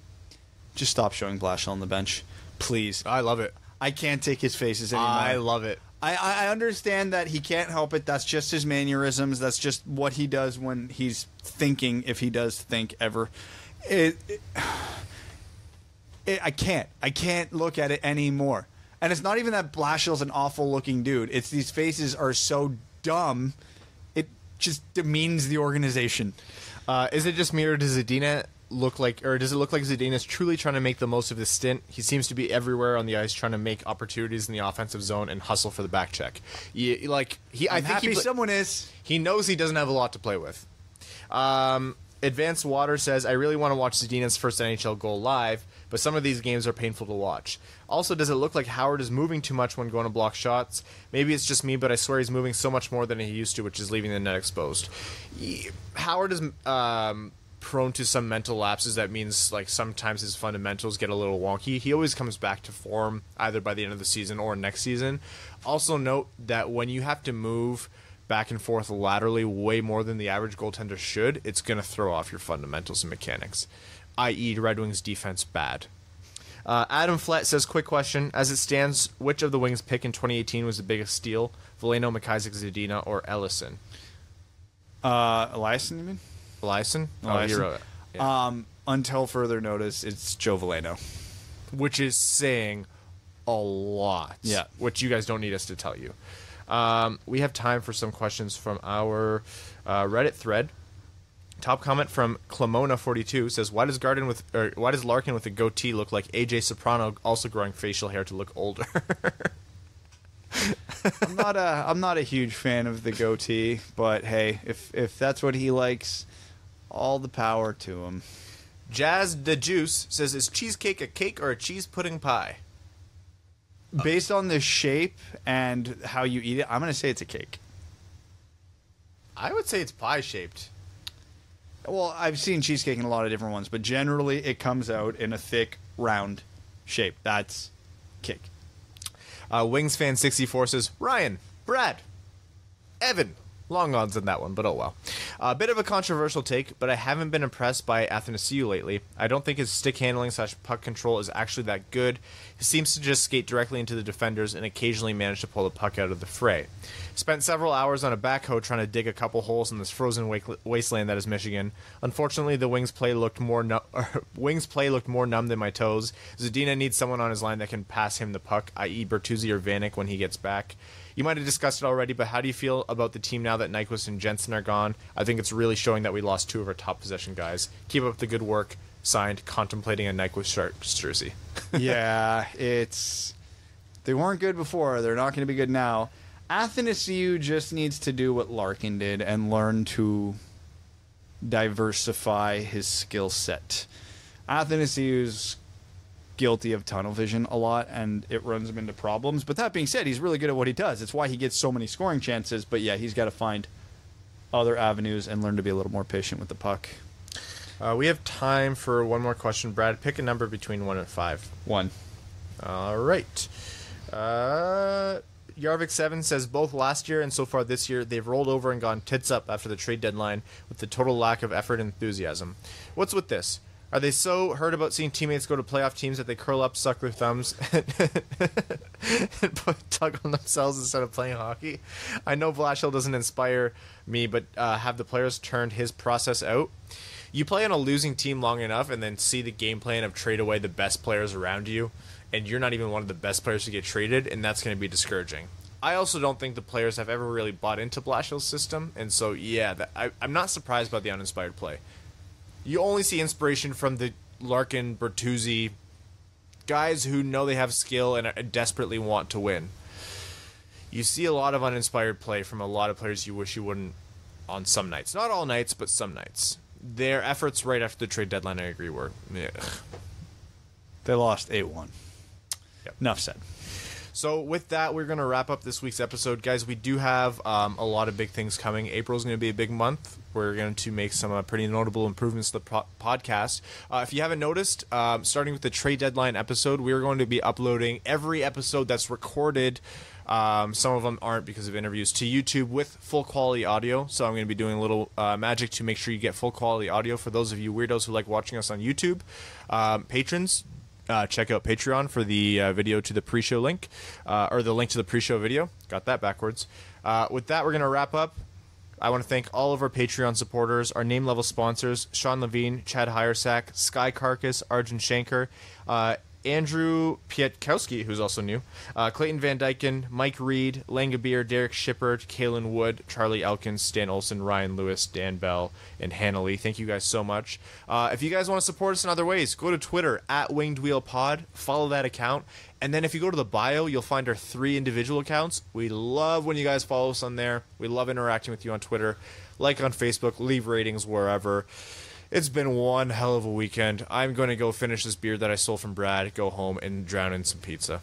Just stop showing Blashill on the bench, please. I love it. I can't take his faces anymore. I love it. I understand that he can't help it. That's just his mannerisms. That's just what he does when he's thinking, if he does think ever. I can't look at it anymore. And it's not even that Blashill's an awful-looking dude. It's these faces are so dumb, it just demeans the organization. Is it just me, or does it look like Zadina's truly trying to make the most of this stint? He seems to be everywhere on the ice, trying to make opportunities in the offensive zone and hustle for the back check. I'm happy someone is. He knows he doesn't have a lot to play with. Advanced Water says, I really want to watch Zadina's first NHL goal live, but some of these games are painful to watch. Also, does it look like Howard is moving too much when going to block shots? Maybe it's just me, but I swear he's moving so much more than he used to, which is leaving the net exposed. Howard is prone to some mental lapses. That means like sometimes his fundamentals get a little wonky. He always comes back to form either by the end of the season or next season. Also note that when you have to move back and forth laterally way more than the average goaltender should, it's going to throw off your fundamentals and mechanics, i.e. Red Wings defense bad. Adam Flett says, quick question. As it stands, which of the Wings pick in 2018 was the biggest steal? Veleno, McIsaac, Zadina, or Ellison? Eliason, you mean? Eliason? Eliason. You wrote it. Yeah. Until further notice, it's Joe Veleno. Which is saying a lot. Yeah. Which you guys don't need us to tell you. We have time for some questions from our Reddit thread. Top comment from Clamona42 says, why does Larkin with a goatee look like AJ Soprano also growing facial hair to look older? I'm not a huge fan of the goatee, but hey, if that's what he likes, all the power to him. Jazz the Juice says, is cheesecake a cake or a cheese pudding pie? Based on the shape and how you eat it, I'm going to say it's a cake. I would say it's pie shaped. Well, I've seen cheesecake in a lot of different ones, but generally it comes out in a thick, round shape. That's cake. Wings fan 64 says, Ryan, Brad, Evan. Long odds in that one, but oh well. A bit of a controversial take, but I haven't been impressed by Athanasiou lately. I don't think his stick handling / puck control is actually that good. He seems to just skate directly into the defenders and occasionally manage to pull the puck out of the fray. Spent several hours on a backhoe trying to dig a couple holes in this frozen wasteland that is Michigan. Unfortunately, the Wings play looked more numb than my toes. Zadina needs someone on his line that can pass him the puck, i.e. Bertuzzi or Vanek when he gets back. You might have discussed it already, but how do you feel about the team now that Nyquist and Jensen are gone? I think it's really showing that we lost two of our top possession guys. Keep up the good work. Signed, contemplating a Nyquist Sharks jersey. Yeah, they weren't good before. They're not going to be good now. Athanasiou just needs to do what Larkin did and learn to diversify his skill set. Athanasiou's guilty of tunnel vision a lot, and it runs him into problems. But that being said, he's really good at what he does. It's why he gets so many scoring chances. But yeah, he's got to find other avenues and learn to be a little more patient with the puck. We have time for one more question. Brad, pick a number between 1 and 5. 1. All right. Yarvik7 says, both last year and so far this year, they've rolled over and gone tits up after the trade deadline with the total lack of effort and enthusiasm. What's with this? Are they so hurt about seeing teammates go to playoff teams that they curl up, suck their thumbs, and tug on themselves instead of playing hockey? I know Blashill doesn't inspire me, but have the players turned his process out? You play on a losing team long enough and then see the game plan of trade away the best players around you, and you're not even one of the best players to get traded, and that's going to be discouraging. I also don't think the players have ever really bought into Blashill's system, and so, yeah, I'm not surprised by the uninspired play. You only see inspiration from the Larkin, Bertuzzi, guys who know they have skill and desperately want to win. You see a lot of uninspired play from a lot of players you wish you wouldn't on some nights. Not all nights, but some nights. Their efforts right after the trade deadline, I agree, were... They lost 8-1. Yep. Enough said. So with that, we're going to wrap up this week's episode. Guys, we do have a lot of big things coming. April's going to be a big month. We're going to make some pretty notable improvements to the podcast. If you haven't noticed, starting with the trade deadline episode, we're going to be uploading every episode that's recorded. Some of them aren't because of interviews, to YouTube with full quality audio. So I'm going to be doing a little magic to make sure you get full quality audio for those of you weirdos who like watching us on YouTube. Patrons, check out Patreon for the video to the pre-show link, or the link to the pre-show video. Got that backwards. With that, we're going to wrap up. I want to thank all of our Patreon supporters, our name-level sponsors, Sean Levine, Chad Hiersack, Sky Carcass, Arjun Shankar, Andrew Pietkowski, who's also new, Clayton Van Dyken, Mike Reed, Langabir, Derek Shippert, Kalen Wood, Charlie Elkins, Stan Olson, Ryan Lewis, Dan Bell, and Hannah Lee. Thank you guys so much. If you guys want to support us in other ways, go to Twitter, @WingedWheelPod, follow that account, and then if you go to the bio, you'll find our 3 individual accounts. We love when you guys follow us on there. We love interacting with you on Twitter, like on Facebook, leave ratings wherever. It's been one hell of a weekend. I'm going to go finish this beer that I stole from Brad, go home, and drown in some pizza.